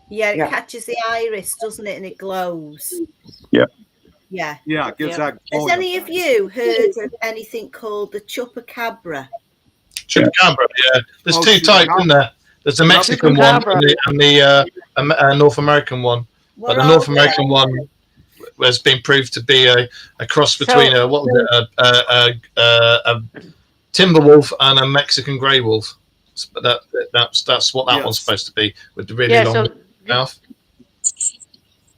Yeah, it Yeah. catches the iris, doesn't it? And it glows. Yeah. Yeah. Yeah, it gives Yeah. that. Has glowing any of effect. you heard of anything called the chupacabra? Chupacabra, yeah. There's Oh, two types, isn't there? There's the Yep. Mexican one Chupacabra. and the North American one. But What the are North they? American one has been proved to be a cross So- between a timber wolf and a Mexican grey wolf. But that's what that Yes. one's supposed to be, with the really Yeah, long so mouth.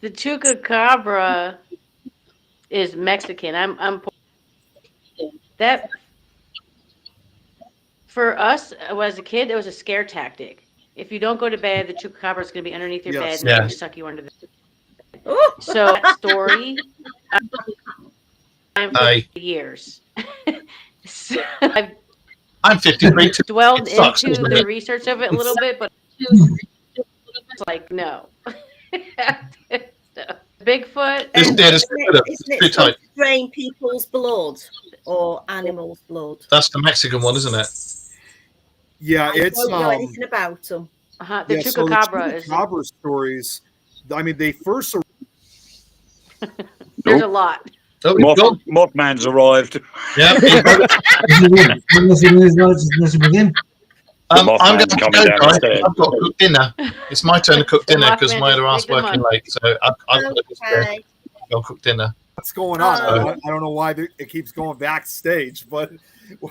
the chupacabra is Mexican. I'm that for us as a kid, it was a scare tactic. If you don't go to bed, the chupacabra is going to be underneath your Yes. bed and Yeah. suck you under the bed. Oh, So that story, I'm Aye. 50 years. So I've I'm 53 too. dwelled It sucks, into doesn't the it? research of it a little bit, but it's like no. Bigfoot. This and dead is isn't good. it It's too supposed tight. to drain people's blood or animals' blood? That's the Mexican one, isn't it? Yeah, I it's don't know anything about them. The yeah, so the chupacabra is chupacabra stories. I mean, they first there's a lot. Oh, we've gone. Mothman's arrived. Yeah. I'm going Mothman's to coming go, down the guys. stairs. I've got to cook dinner. It's my turn to cook The dinner because Mothman my just other half's picked 'em working up. late. So I've got to just Okay. go cook dinner. what's going on. Oh. I don't know why it keeps going backstage, but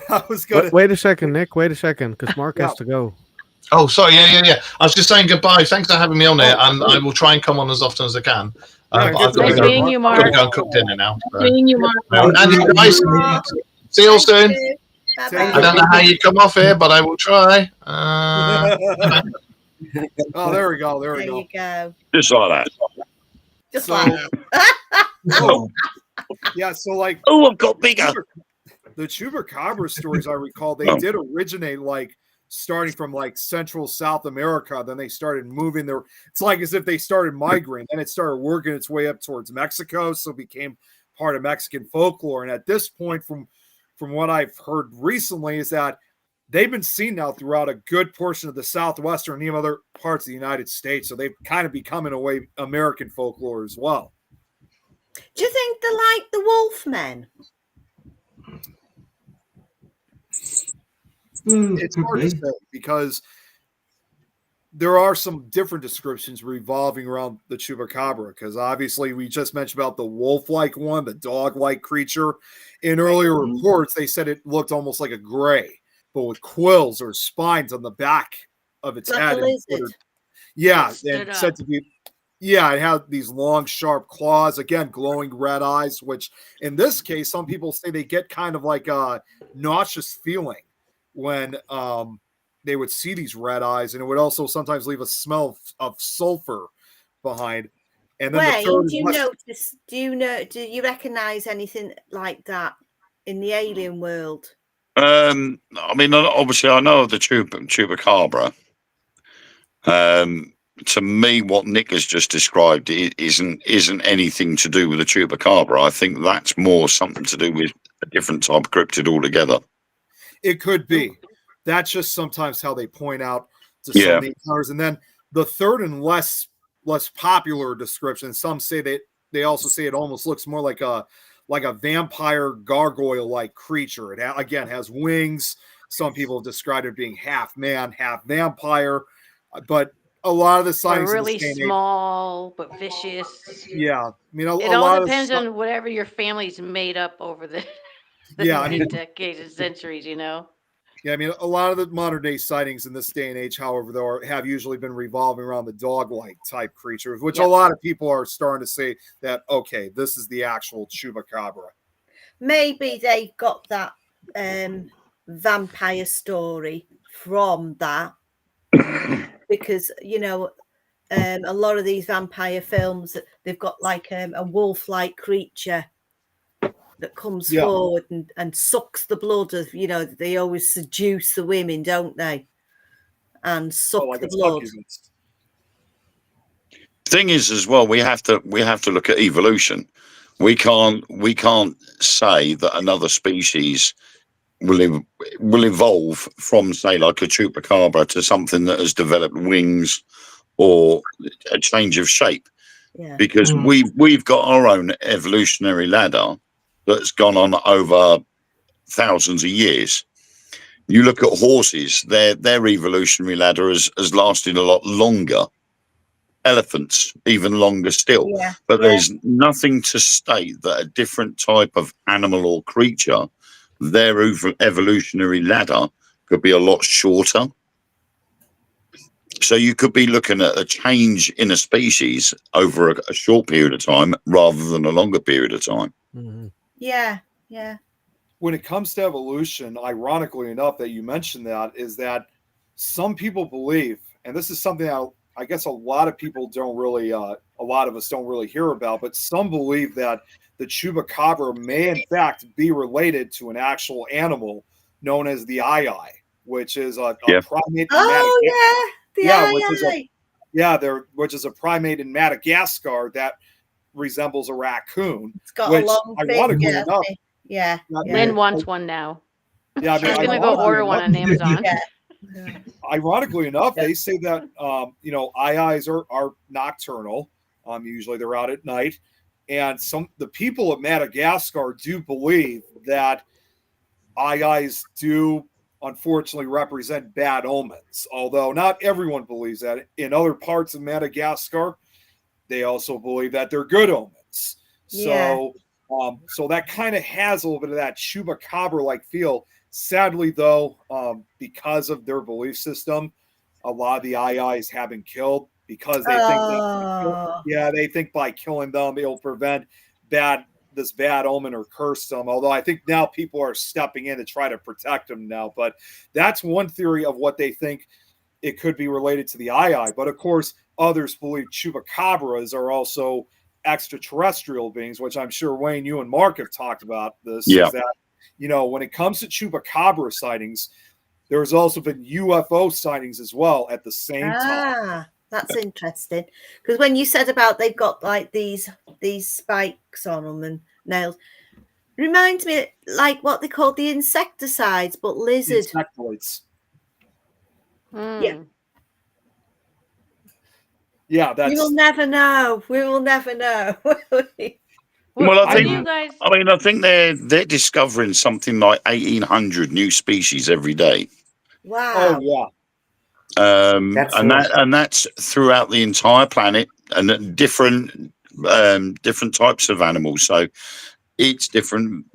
I was gonna. Wait a second, Nick. Wait a second, because Mark has to go. Oh, sorry. Yeah. I was just saying goodbye. Thanks for having me on there, Oh, and I will try and come on as often as I can. Yeah, But good I've got to to go. meet you, I've got to Mark. go and cook dinner now. So. Seeing you, Mark. And you guys, see you all soon. Bye-bye. I don't know how you come off here, but I will try. Oh, there we go. There we There go. you go. Just like that. Just So- like Oh, yeah, so like Oh, I've got bigger. the chupacabra stories I recall, they Oh. did originate like starting from like Central South America. Then they started moving their. It's like as if they started migrating, and it started working its way up towards Mexico, so it became part of Mexican folklore. And at this point, from what I've heard recently, is that they've been seen now throughout a good portion of the Southwestern and even other parts of the United States. So they've kind of become in a way American folklore as well. Do you think they're like the Wolfmen? It's hard to say because there are some different descriptions revolving around the chupacabra, because obviously we just mentioned about the wolf-like one, the dog-like creature. In earlier reports, they said it looked almost like a gray, but with quills or spines on the back of its Like head. a lizard. Yeah, It stood and said to be. Yeah, it had these long, sharp claws, again, glowing red eyes, which in this case, some people say they get kind of like a nauseous feeling when they would see these red eyes, and it would also sometimes leave a smell of sulfur behind. And then Wayne, the third do you is notice? Do you recognise anything like that in the alien world? I mean, obviously, I know of the chupacabra. To me, what Nick has just described isn't anything to do with the chupacabra. I think that's more something to do with a different type of cryptid altogether. it could be. That's just sometimes how they point out to some of the encounters. And then the third and less popular description, some say that they also say it almost looks more like a vampire gargoyle-like creature. It again has wings. Some people have described it being half man, half vampire. But a lot of the Or sightings really in this day and age- small but vicious. yeah, I mean, It a all lot depends of on whatever your family's made up over the Yeah, I many mean- decades and centuries, you know. Yeah, I mean, a lot of the modern day sightings in this day and age, however, though, have usually been revolving around the dog-like type creatures, which a Yep. lot of people are starting to say that, okay, this is the actual chupacabra. Maybe they got that vampire story from that because a lot of these vampire films, they've got like a wolf-like creature that comes Yeah. forward and sucks the blood of, they always seduce the women, don't they? And suck like the a blood. succubus. Thing is, as well, we have to look at evolution. We can't say that another species will evolve from, say, like a chupacabra to something that has developed wings or a change of shape, Yeah. because we've got our own evolutionary ladder that's gone on over thousands of years. You look at horses; their evolutionary ladder has lasted a lot longer. Elephants, even longer still. Yeah. But Yeah. there's nothing to state that a different type of animal or creature, their evolutionary ladder could be a lot shorter. So you could be looking at a change in a species over a short period of time rather than a longer period of time. Mhm. Yeah. Yeah. When it comes to evolution, ironically enough, that you mentioned that, is that some people believe, and this is something I guess a lot of people don't really, a lot of us don't really hear about, but some believe that the chupacabra may in fact be related to an actual animal known as the eye, which is a Yeah. primate. Oh yeah. The Which is a primate in Madagascar that resembles a raccoon. It's got Which, a long ironically finger. enough, Yeah. Lynn wants one now. yeah, I She's mean, gonna go ironically order one enough- on Amazon. Yeah. Ironically enough, they say that eyes are nocturnal. Usually they're out at night, and the people of Madagascar do believe that eyes do unfortunately represent bad omens. Although not everyone believes that. In other parts of Madagascar, they also believe that they're good omens. Yeah. So that kind of has a little bit of that chupacabra-like feel. Sadly, though, because of their belief system, a lot of the eyes have been killed because they think that, they think by killing them it'll prevent this bad omen or curse them. Although I think now people are stepping in to try to protect them now. But that's one theory of what they think it could be related to the eye. But of course, others believe chupacabras are also extraterrestrial beings, which I'm sure Wayne, you and Mark have talked about this. Yeah. Is that, when it comes to chupacabra sightings, there's also been UFO sightings as well at the same time. That's interesting. Because when you said about they've got like these spikes on them and nails, reminds me like what they call the insecticides, but lizard. Insectoids. Yeah. Yeah, We will never know. We will never know. Well, I What do think you guys? I think they're discovering something like 1,800 new species every day. Wow. Oh yeah. And that's throughout the entire planet, and different types of animals. So it's different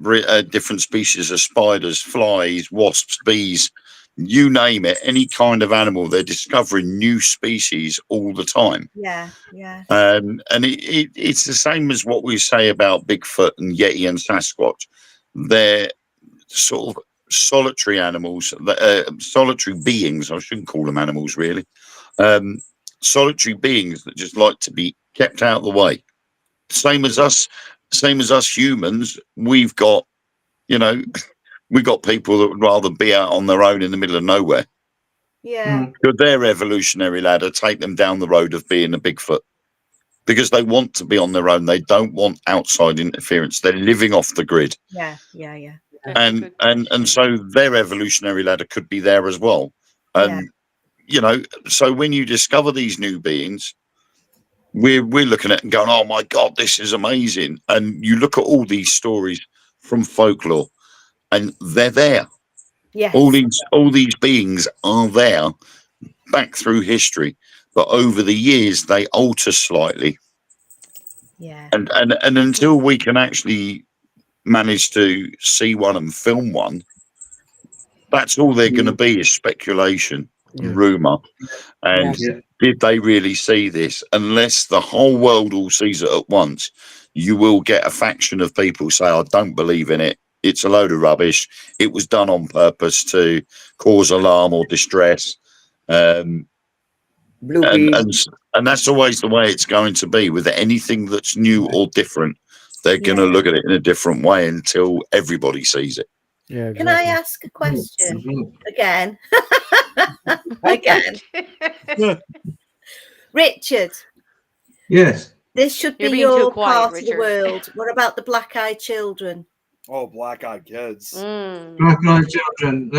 species of spiders, flies, wasps, bees, you name it. Any kind of animal, they're discovering new species all the time. Yeah, yeah. And it's the same as what we say about Bigfoot and Yeti and Sasquatch. They're sort of solitary animals, solitary beings. I shouldn't call them animals, really. Solitary beings that just like to be kept out of the way. Same as us humans. We've got people that would rather be out on their own in the middle of nowhere. Yeah. Could their evolutionary ladder take them down the road of being a Bigfoot? Because they want to be on their own. They don't want outside interference. They're living off the grid. Yeah, yeah, yeah. And so their evolutionary ladder could be there as well. And so when you discover these new beings, we're looking at it and going, oh my God, this is amazing. And you look at all these stories from folklore, and they're there. Yes. All these beings are there back through history, but over the years they alter slightly. Yeah. And until we can actually manage to see one and film one, that's all they're going to be is speculation, rumor. And did they really see this? Unless the whole world all sees it at once, you will get a faction of people say, I don't believe in it. It's a load of rubbish. It was done on purpose to cause alarm or distress. And that's always the way it's going to be with anything that's new or different. They're going to look at it in a different way until everybody sees it. Yeah. Exactly. Can I ask a question again? Again. Richard. Yes. This should You're be being too your quiet, part Richard. of the world. What about the black-eyed children? Oh, black-eyed kids. Black-eyed children.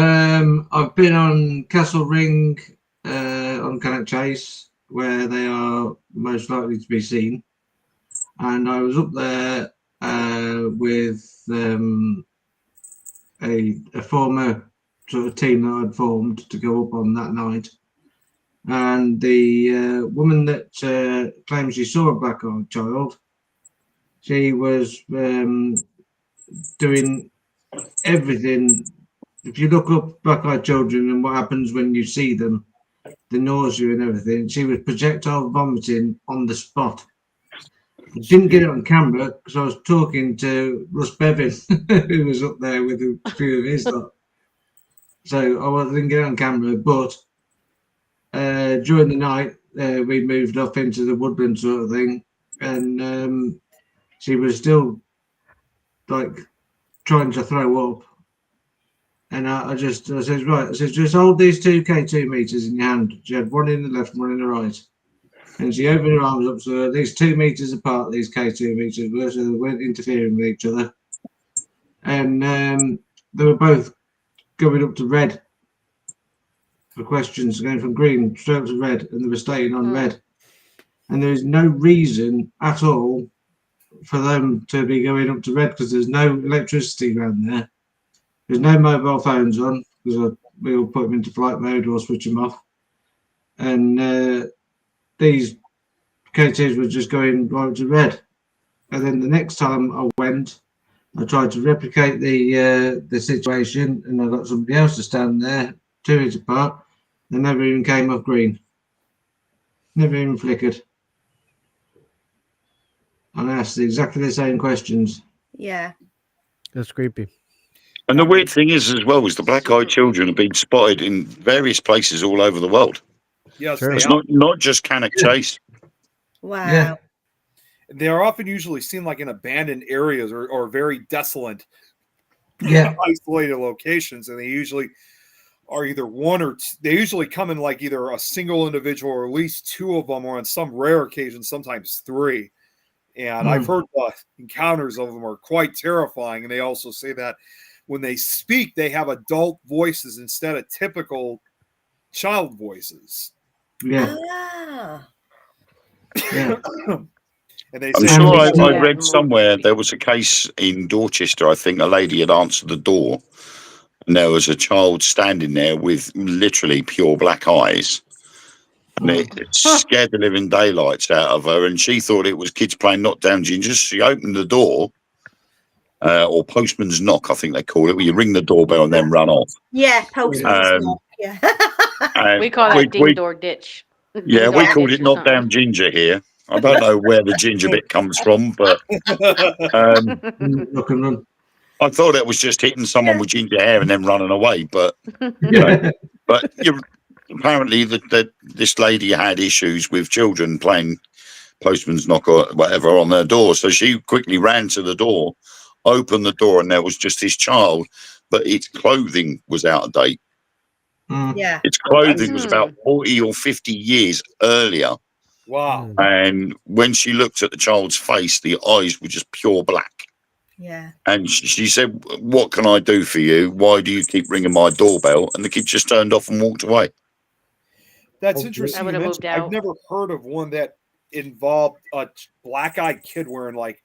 I've been on Castle Ring, on Cannock Chase. where they are most likely to be seen. And I was up there with a former sort of team that I'd formed to go up on that night. And the woman that claims she saw a black-eyed child, she was doing everything. If you look up black-eyed children and what happens when you see them, the nausea and everything, she was projectile vomiting on the spot. I didn't get it on camera because I was talking to Russ Bevan, who was up there with a few of his lot. So I didn't get it on camera, but during the night, we moved up into the woodland sort of thing, and she was still like trying to throw up. And I said, right, I said, just hold these 2 K2 meters in your hand. She had one in the left, one in the right. And she opened her arms up, so these 2 meters apart, these K2 meters were, so they weren't interfering with each other. And they were both going up to red for questions, going from green straight up to red, and they were staying on red. And there is no reason at all for them to be going up to red because there's no electricity around there. There's no mobile phones on because we all put them into flight mode or switch them off. And these K2s were just going right to red. And then the next time I went, I tried to replicate the situation, and I got somebody else to stand there 2 meters apart. They never even came off green. Never even flickered. And I asked exactly the same questions. Yeah. That's creepy. And the weird thing is, as well, is the black-eyed children have been spotted in various places all over the world. Yes, Sure. they It's are. not just Cannock Chase. Wow. Yeah. They are often usually seen like in abandoned areas or very desolate, Yeah. isolated locations, and they usually are either one or two. They usually come in like either a single individual or at least 2 of them, or on some rare occasions, sometimes 3. And I've heard encounters of them are quite terrifying. And they also say that when they speak, they have adult voices instead of typical child voices. Yeah. Ah. Yeah. And they I'm say sure They do I that read in somewhere movies. there was a case in Dorchester. I think a lady had answered the door, and there was a child standing there with literally pure black eyes. And it scared the living daylights out of her, and she thought it was kids playing knockdown gingers. She opened the door, or postman's knock, I think they call it, where you ring the doorbell and then run off. Yeah, postman's Um, knock. Yeah. And We call that ding door ditch. yeah, Ding we dong called ditch it or knockdown something. ginger here. I don't know where the ginger bit comes from, but Look and run. I thought it was just hitting someone with ginger hair and then running away. But you know, Yeah. but apparently this lady had issues with children playing postman's knock or whatever on their door, so she quickly ran to the door, opened the door, and there was just this child, but its clothing was out of date. Yeah. Its clothing was about 40 or 50 years earlier. Wow. And when she looked at the child's face, the eyes were just pure black. Yeah. And she said, "What can I do for you? Why do you keep ringing my doorbell?" And the kid just turned off and walked away. That's Okay. interesting. I You would've mentioned. moved I've out. never heard of one that involved a black-eyed kid wearing like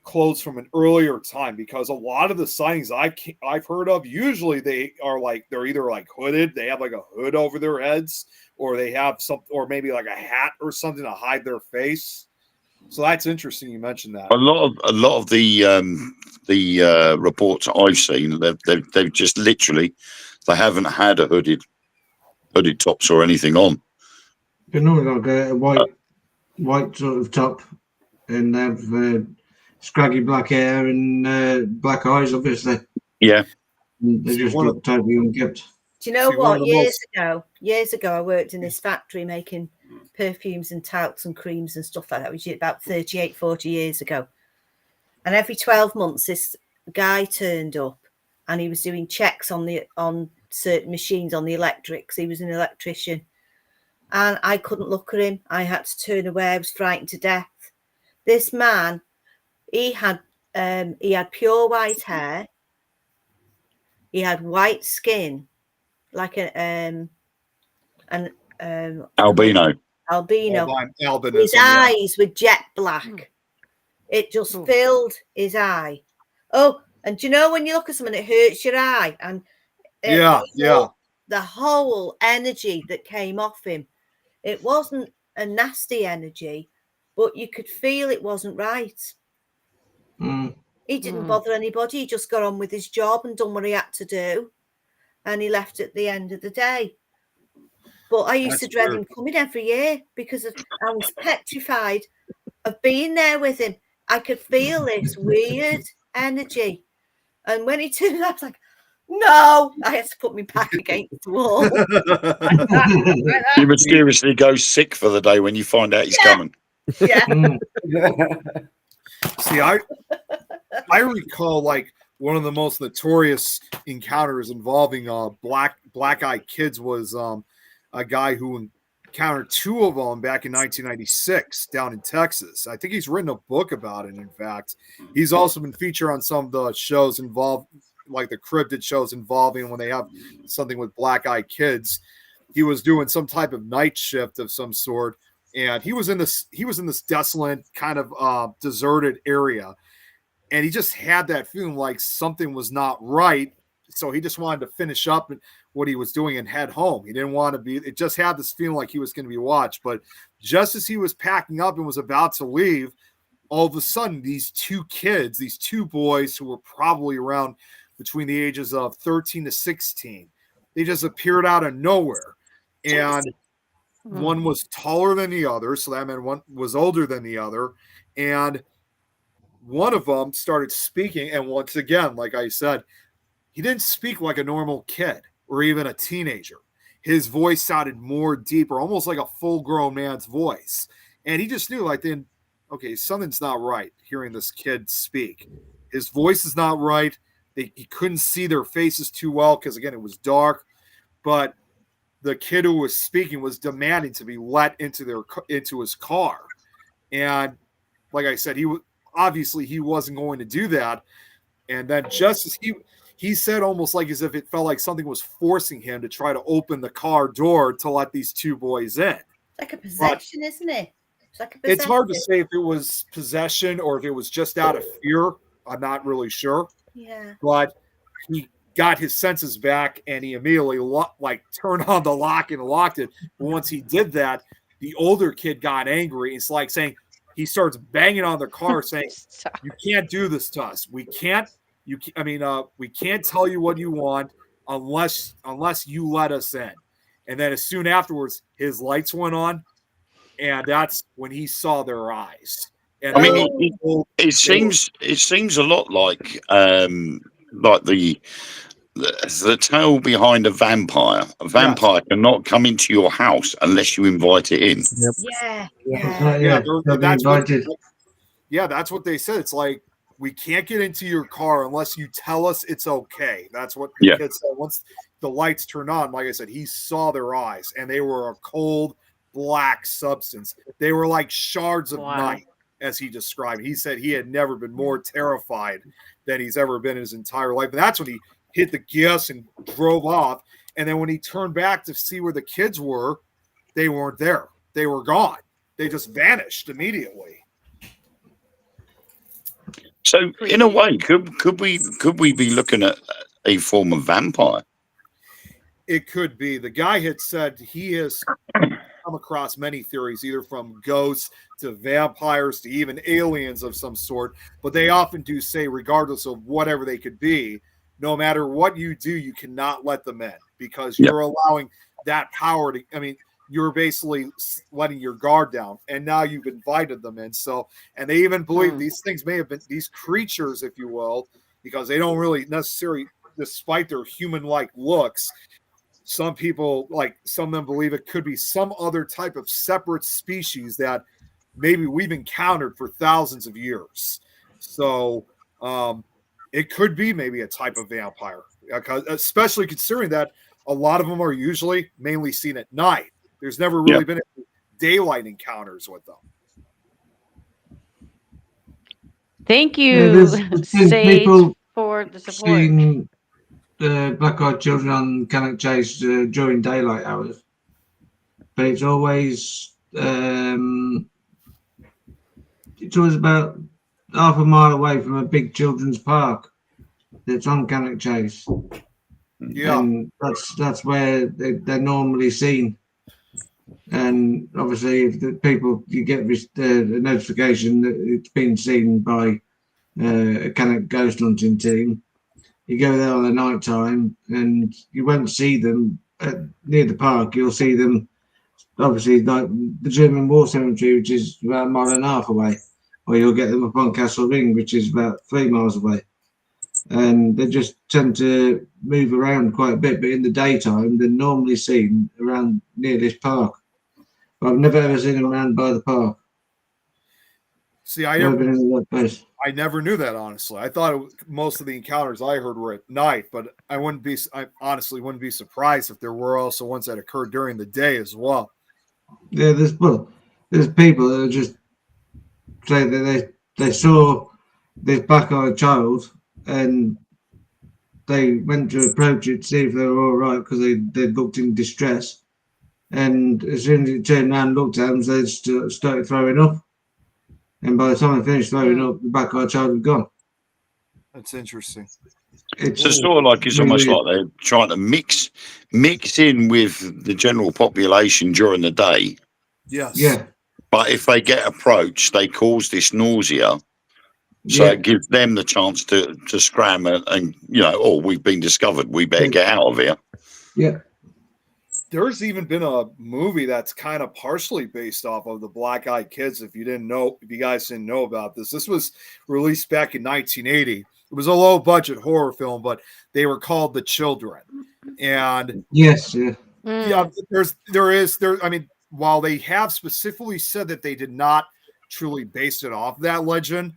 clothes from an earlier time, because a lot of the sightings I've heard of, usually they're either like hooded, they have like a hood over their heads, or they have or maybe like a hat or something to hide their face. So that's interesting you mentioned that. A lot of the reports I've seen, they've just literally, they haven't had a hooded tops or anything on. They're normally like a white sort of top, and have scraggy black hair and black eyes, obviously. Yeah. And they just look totally unkempt. Do you know See, one of what? the Years ago, I worked in this factory making perfumes and talcs and creams and stuff like that, which is about 38, 40 years ago. And every 12 months, this guy turned up, and he was doing checks on certain machines, on the electrics. He was an electrician. And I couldn't look at him. I had to turn away. I was frightened to death. This man, he had pure white hair. He had white skin, like an albino. albino. His Albinism. Yeah. eyes were jet black. It just filled his eye. Oh, and do you know when you look at someone, it hurts your eye, and the whole energy that came off him, it wasn't a nasty energy, but you could feel it wasn't right. He didn't bother anybody. He just got on with his job and done what he had to do, and he left at the end of the day. But I used to dread him coming every year because I was petrified of being there with him. I could feel this weird energy. And when he turned up, I was like, no, I had to put my back against the wall. You mysteriously go sick for the day when you find out he's coming. Yeah. See, I recall like one of the most notorious encounters involving black-eyed kids was a guy who encountered two of them back in 1996 down in Texas. I think he's written a book about it. In fact, he's also been featured on some of the shows involved, like the cryptid shows involving when they have something with black-eyed kids. He was doing some type of night shift of some sort, and he was in this desolate kind of deserted area, and he just had that feeling like something was not right. So he just wanted to finish up what he was doing and head home. He didn't want to be, it just had this feeling like he was going to be watched. But just as he was packing up and was about to leave, all of a sudden, these two kids, these two boys who were probably around between the ages of 13 to 16, they just appeared out of nowhere. And one was taller than the other. So that meant one was older than the other. And one of them started speaking. And once again, like I said, he didn't speak like a normal kid or even a teenager. His voice sounded more deeper, almost like a full-grown man's voice. And he just knew, like, then, okay, something's not right hearing this kid speak. His voice is not right. He couldn't see their faces too well because, again, it was dark. But the kid who was speaking was demanding to be let into his car. And like I said, he wasn't going to do that. And then just as he said, almost like as if it felt like something was forcing him to try to open the car door to let these two boys in. Like a possession, isn't it? It's hard to say if it was possession or if it was just out of fear. I'm not really sure. Yeah. But he got his senses back and he immediately turned on the lock and locked it. But once he did that, the older kid got angry. It's like saying, he starts banging on the car saying, you can't do this to us. We can't tell you what you want unless you let us in. And then as soon afterwards, his lights went on, and that's when he saw their eyes. And it seems a lot like the tale behind a vampire. A vampire cannot come into your house unless you invite it in. That's what they said. It's like, we can't get into your car unless you tell us it's okay. That's what the kid said. Once the lights turned on, like I said, he saw their eyes, and they were a cold black substance. They were like shards of night, as he described. He said he had never been more terrified than he's ever been in his entire life. And that's when he hit the gas and drove off. And then when he turned back to see where the kids were, they weren't there. They were gone. They just vanished immediately. So, in a way, could we be looking at a form of vampire? It could be. The guy had said he has come across many theories, either from ghosts to vampires to even aliens of some sort. But they often do say, regardless of whatever they could be, no matter what you do, you cannot let them in because you're allowing that power to. I mean, you're basically letting your guard down, and now you've invited them in. So, and they even believe these things may have been these creatures, if you will, because they don't really necessarily, despite their human-like looks, some of them believe it could be some other type of separate species that maybe we've encountered for thousands of years. So, it could be maybe a type of vampire, especially considering that a lot of them are usually mainly seen at night. There's never really been daylight encounters with them. Thank you, Sage, for the support. Seeing the black-eyed children on Cannock Chase during daylight hours, but it's always it was about half a mile away from a big children's park that's on Cannock Chase. Yeah. And that's where they're normally seen. And obviously, if the people you get a notification that it's been seen by a Cannock ghost hunting team, you go there on the night time, and you won't see them near the park. You'll see them obviously like the German War Cemetery, which is about a mile and a half away, or you'll get them up on Castle Ring, which is about 3 miles away. And they just tend to move around quite a bit, but in the daytime, they're normally seen around near this park. But I've never ever seen them around by the park. See, Never been in that place. I never knew that, honestly. I thought most of the encounters I heard were at night, but I honestly wouldn't be surprised if there were also ones that occurred during the day as well. Yeah, there's people that are just say that they saw this black-eyed child and they went to approach it to see if they were all right because they looked in distress. And as soon as it turned around and looked at them, they started throwing up. And by the time they finished throwing up, the black-eyed child was gone. That's interesting. It's sort of like it's almost like they're trying to mix in with the general population during the day. Yes. Yeah. But if they get approached, they cause this nausea. So it gives them the chance to scram and oh, we've been discovered. We better get out of here. Yeah. There's even been a movie that's kind of partially based off of the Black Eyed Kids. If you guys didn't know about this was released back in 1980. It was a low budget horror film, but they were called The Children. And yes, yeah. I mean, while they have specifically said that they did not truly base it off that legend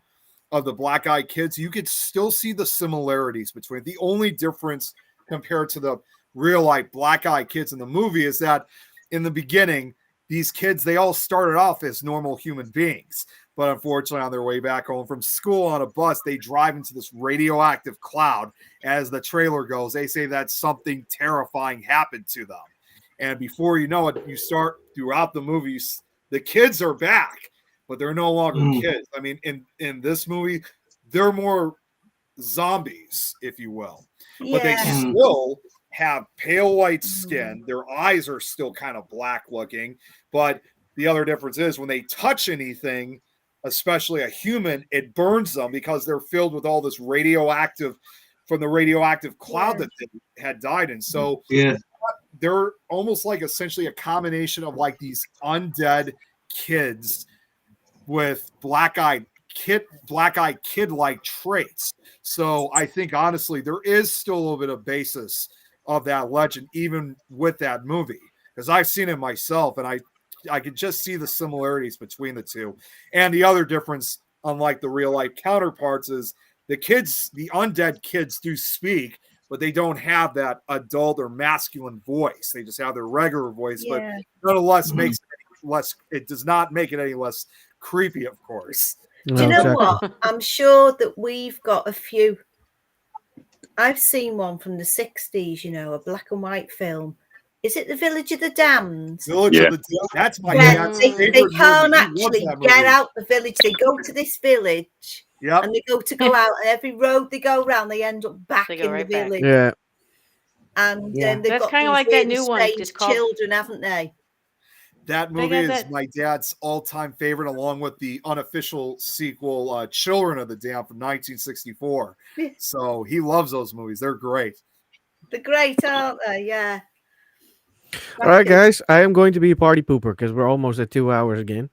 of the Black Eyed Kids, you could still see the similarities between it. The only difference compared to the real life Black Eyed Kids in the movie is that in the beginning, these kids, they all started off as normal human beings. But unfortunately, on their way back home from school on a bus, they drive into this radioactive cloud. As the trailer goes, they say that something terrifying happened to them. And before you know it, you start throughout the movies, the kids are back, but they're no longer kids. I mean, in this movie, they're more zombies, if you will. Yeah. But they still have pale white skin. Their eyes are still kind of black looking. But the other difference is when they touch anything, especially a human, it burns them because they're filled with all this radioactive from the radioactive cloud that they had died in. So they're almost like essentially a combination of like these undead kids with black-eyed kid-like traits. So I think honestly there is still a little bit of basis of that legend, even with that movie, because I've seen it myself and I could just see the similarities between the two. And the other difference, unlike the real life counterparts, is the undead kids do speak, but they don't have that adult or masculine voice. They just have their regular voice, but nonetheless it does not make it any less creepy, of course. Do you know what? I'm sure that we've got a few. I've seen one from the 60s, a black and white film. Is it The Village of the Damned? Village of the Damned. That's my dad's favorite They can't movie. actually get out the village. They go to this village and they go out, and every road they go around, they end up back in the village. Yeah. And then they've That's got kind of these like that really new one. strange It's called children, haven't they? That movie is my dad's all-time favorite, along with the unofficial sequel, Children of the Damned from 1964. So he loves those movies. They're great. They're great, aren't they? Yeah. All right, guys. I am going to be a party pooper because we're almost at 2 hours again.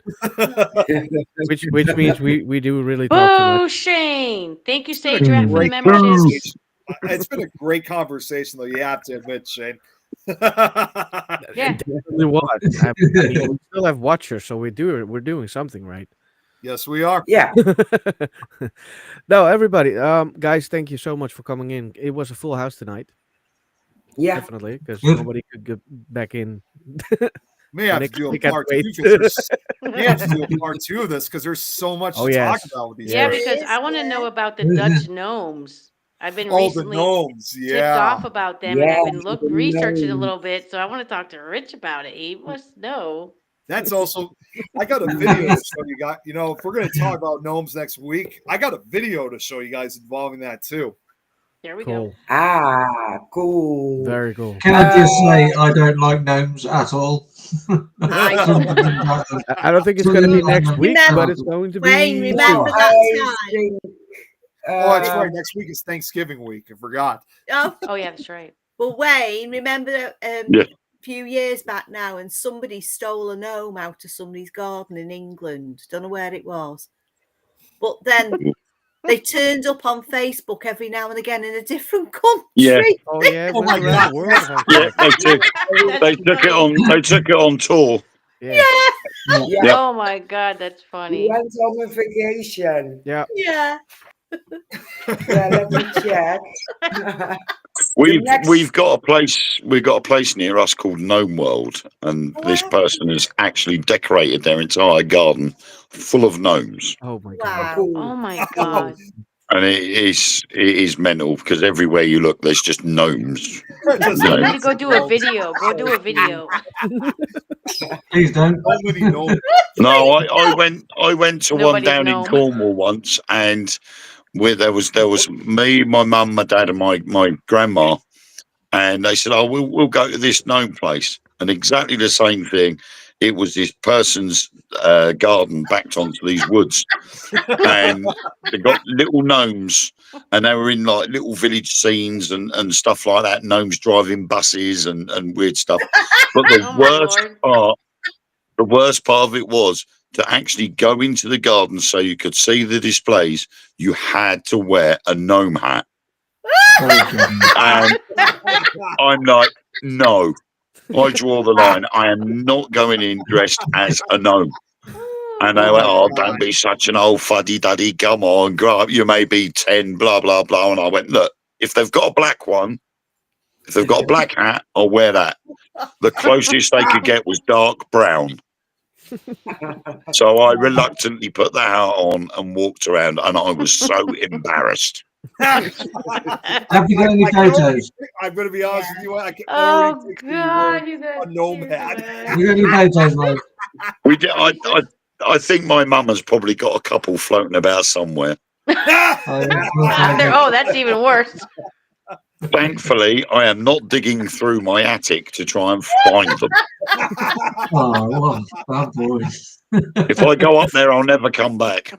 which means we do really talk too Boo, much. Shane. Thank you, Sage Rat, for the membership. It's been a great conversation, though. You have to admit, Shane. Yeah. What? I mean, we still have watchers, so we're doing something right. Yes, we are. Yeah. No, everybody, guys, thank you so much for coming in. It was a full house tonight. Yeah, definitely, because nobody could get back in. May have to do a part two of this because there's so much to talk about with these. Yeah, because I want to know about the Dutch gnomes. I've been recently tipped off about them, and I've been researching a little bit. So I want to talk to Rich about it. He must know. That's also. I got a video to show you guys. You know, if we're going to talk about gnomes next week, I got a video to show you guys involving that too. There we Cool. go. Ah, cool. Very cool. Can I just say I don't like gnomes at all? I I don't think it's going to be next week, but Remember- it's going to Wayne, be remember soon. that I time? think, Oh, that's um, right. Next week is Thanksgiving week. I forgot. Oh, Oh yeah, that's right. well, Wayne, remember Yeah. a few years back now, and somebody stole a gnome out of somebody's garden in England. Don't know where it was, but then they turned up on Facebook every now and again in a different country. Yeah. Oh yeah, it Oh went my around God. the world. if I'm Yeah, correct. they took it on. They took it on tour. Yeah. yeah, Yep. Oh my god, that's we funny. went on a vacation. Yeah. Yeah. Yeah, let me check. We've got a place. We've got a place near us called Gnome World, and this Wow. person has actually decorated their entire garden full of gnomes, Oh my god. Wow. Cool. Oh my god. and it is mental because everywhere you look, there's just gnomes. Just You No. need to go do a video. Go do a video. Please don't. so many gnomes. No, I went to one Nobody's down in gnome. Cornwall once, and where there was me, my mum, my dad, and my grandma, and they said, "Oh, we'll go to this gnome place," and exactly the same thing. It was this person's garden backed onto these woods, and they got little gnomes, and they were in like little village scenes and stuff like that. Gnomes driving buses and weird stuff. But the Oh my worst lord. part. The worst part of it was to actually go into the garden so you could see the displays. You had to wear a gnome hat. And I'm like, no, I draw the line. I am not going in dressed as a gnome. And they went, oh, don't be such an old fuddy-duddy. Come on, grow up. You may be 10, blah, blah, blah. And I went, look, if they've got a black one, if they've got a black hat, I'll wear that. The closest they could get was dark brown. So I reluctantly put the hat on and walked around, and I was so embarrassed. Have you got any photos? I'm going to be honest with you. I can Oh already picture you god, wearing you guys. a gnome you hat. guys. Have you got any photos, mate? We did. I think my mum has probably got a couple floating about somewhere. Oh, that's even worse. Thankfully, I am not digging through my attic to try and find them. Oh, what a bad boy. If I go up there, I'll never come back.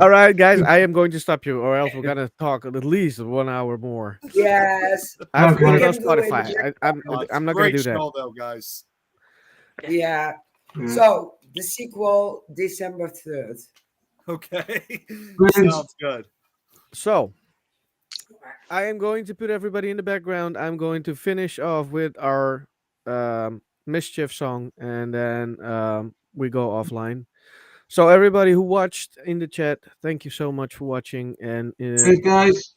All right, guys, I am going to stop you, or else we're gonna talk at least 1 hour more. Yes. I've Okay. put it on We can do it. Spotify. I'm Oh, it's not a gonna great do that. show, though, guys. Yeah. Yeah. So the sequel, December 3rd. Okay. Brilliant. Sounds good. So, I am going to put everybody in the background. I'm going to finish off with our Mischief song, and then we go offline. So, everybody who watched in the chat, thank you so much for watching and Cheers, guys.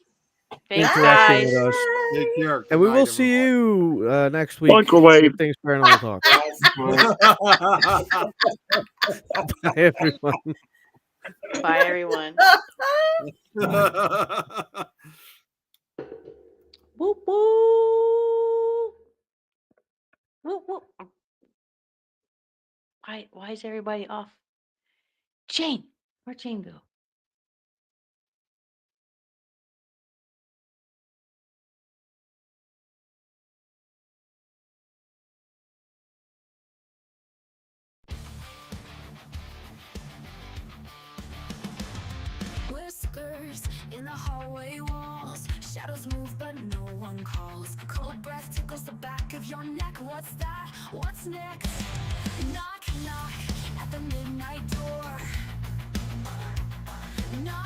Thanks, interacting guys. with us. Take care. And we Good will night, see you next week. Microwave. with Things Paranormal Talk. Bye, everyone. Bye, everyone. everyone. Whoop, whoop. Whoop, whoop. Why is everybody off? Jane, where'd Jane go? Whiskers in the hallway walls. Shadows move, but no one calls. Cold breath tickles the back of your neck. What's that? What's next? Knock, knock at the midnight door. Knock.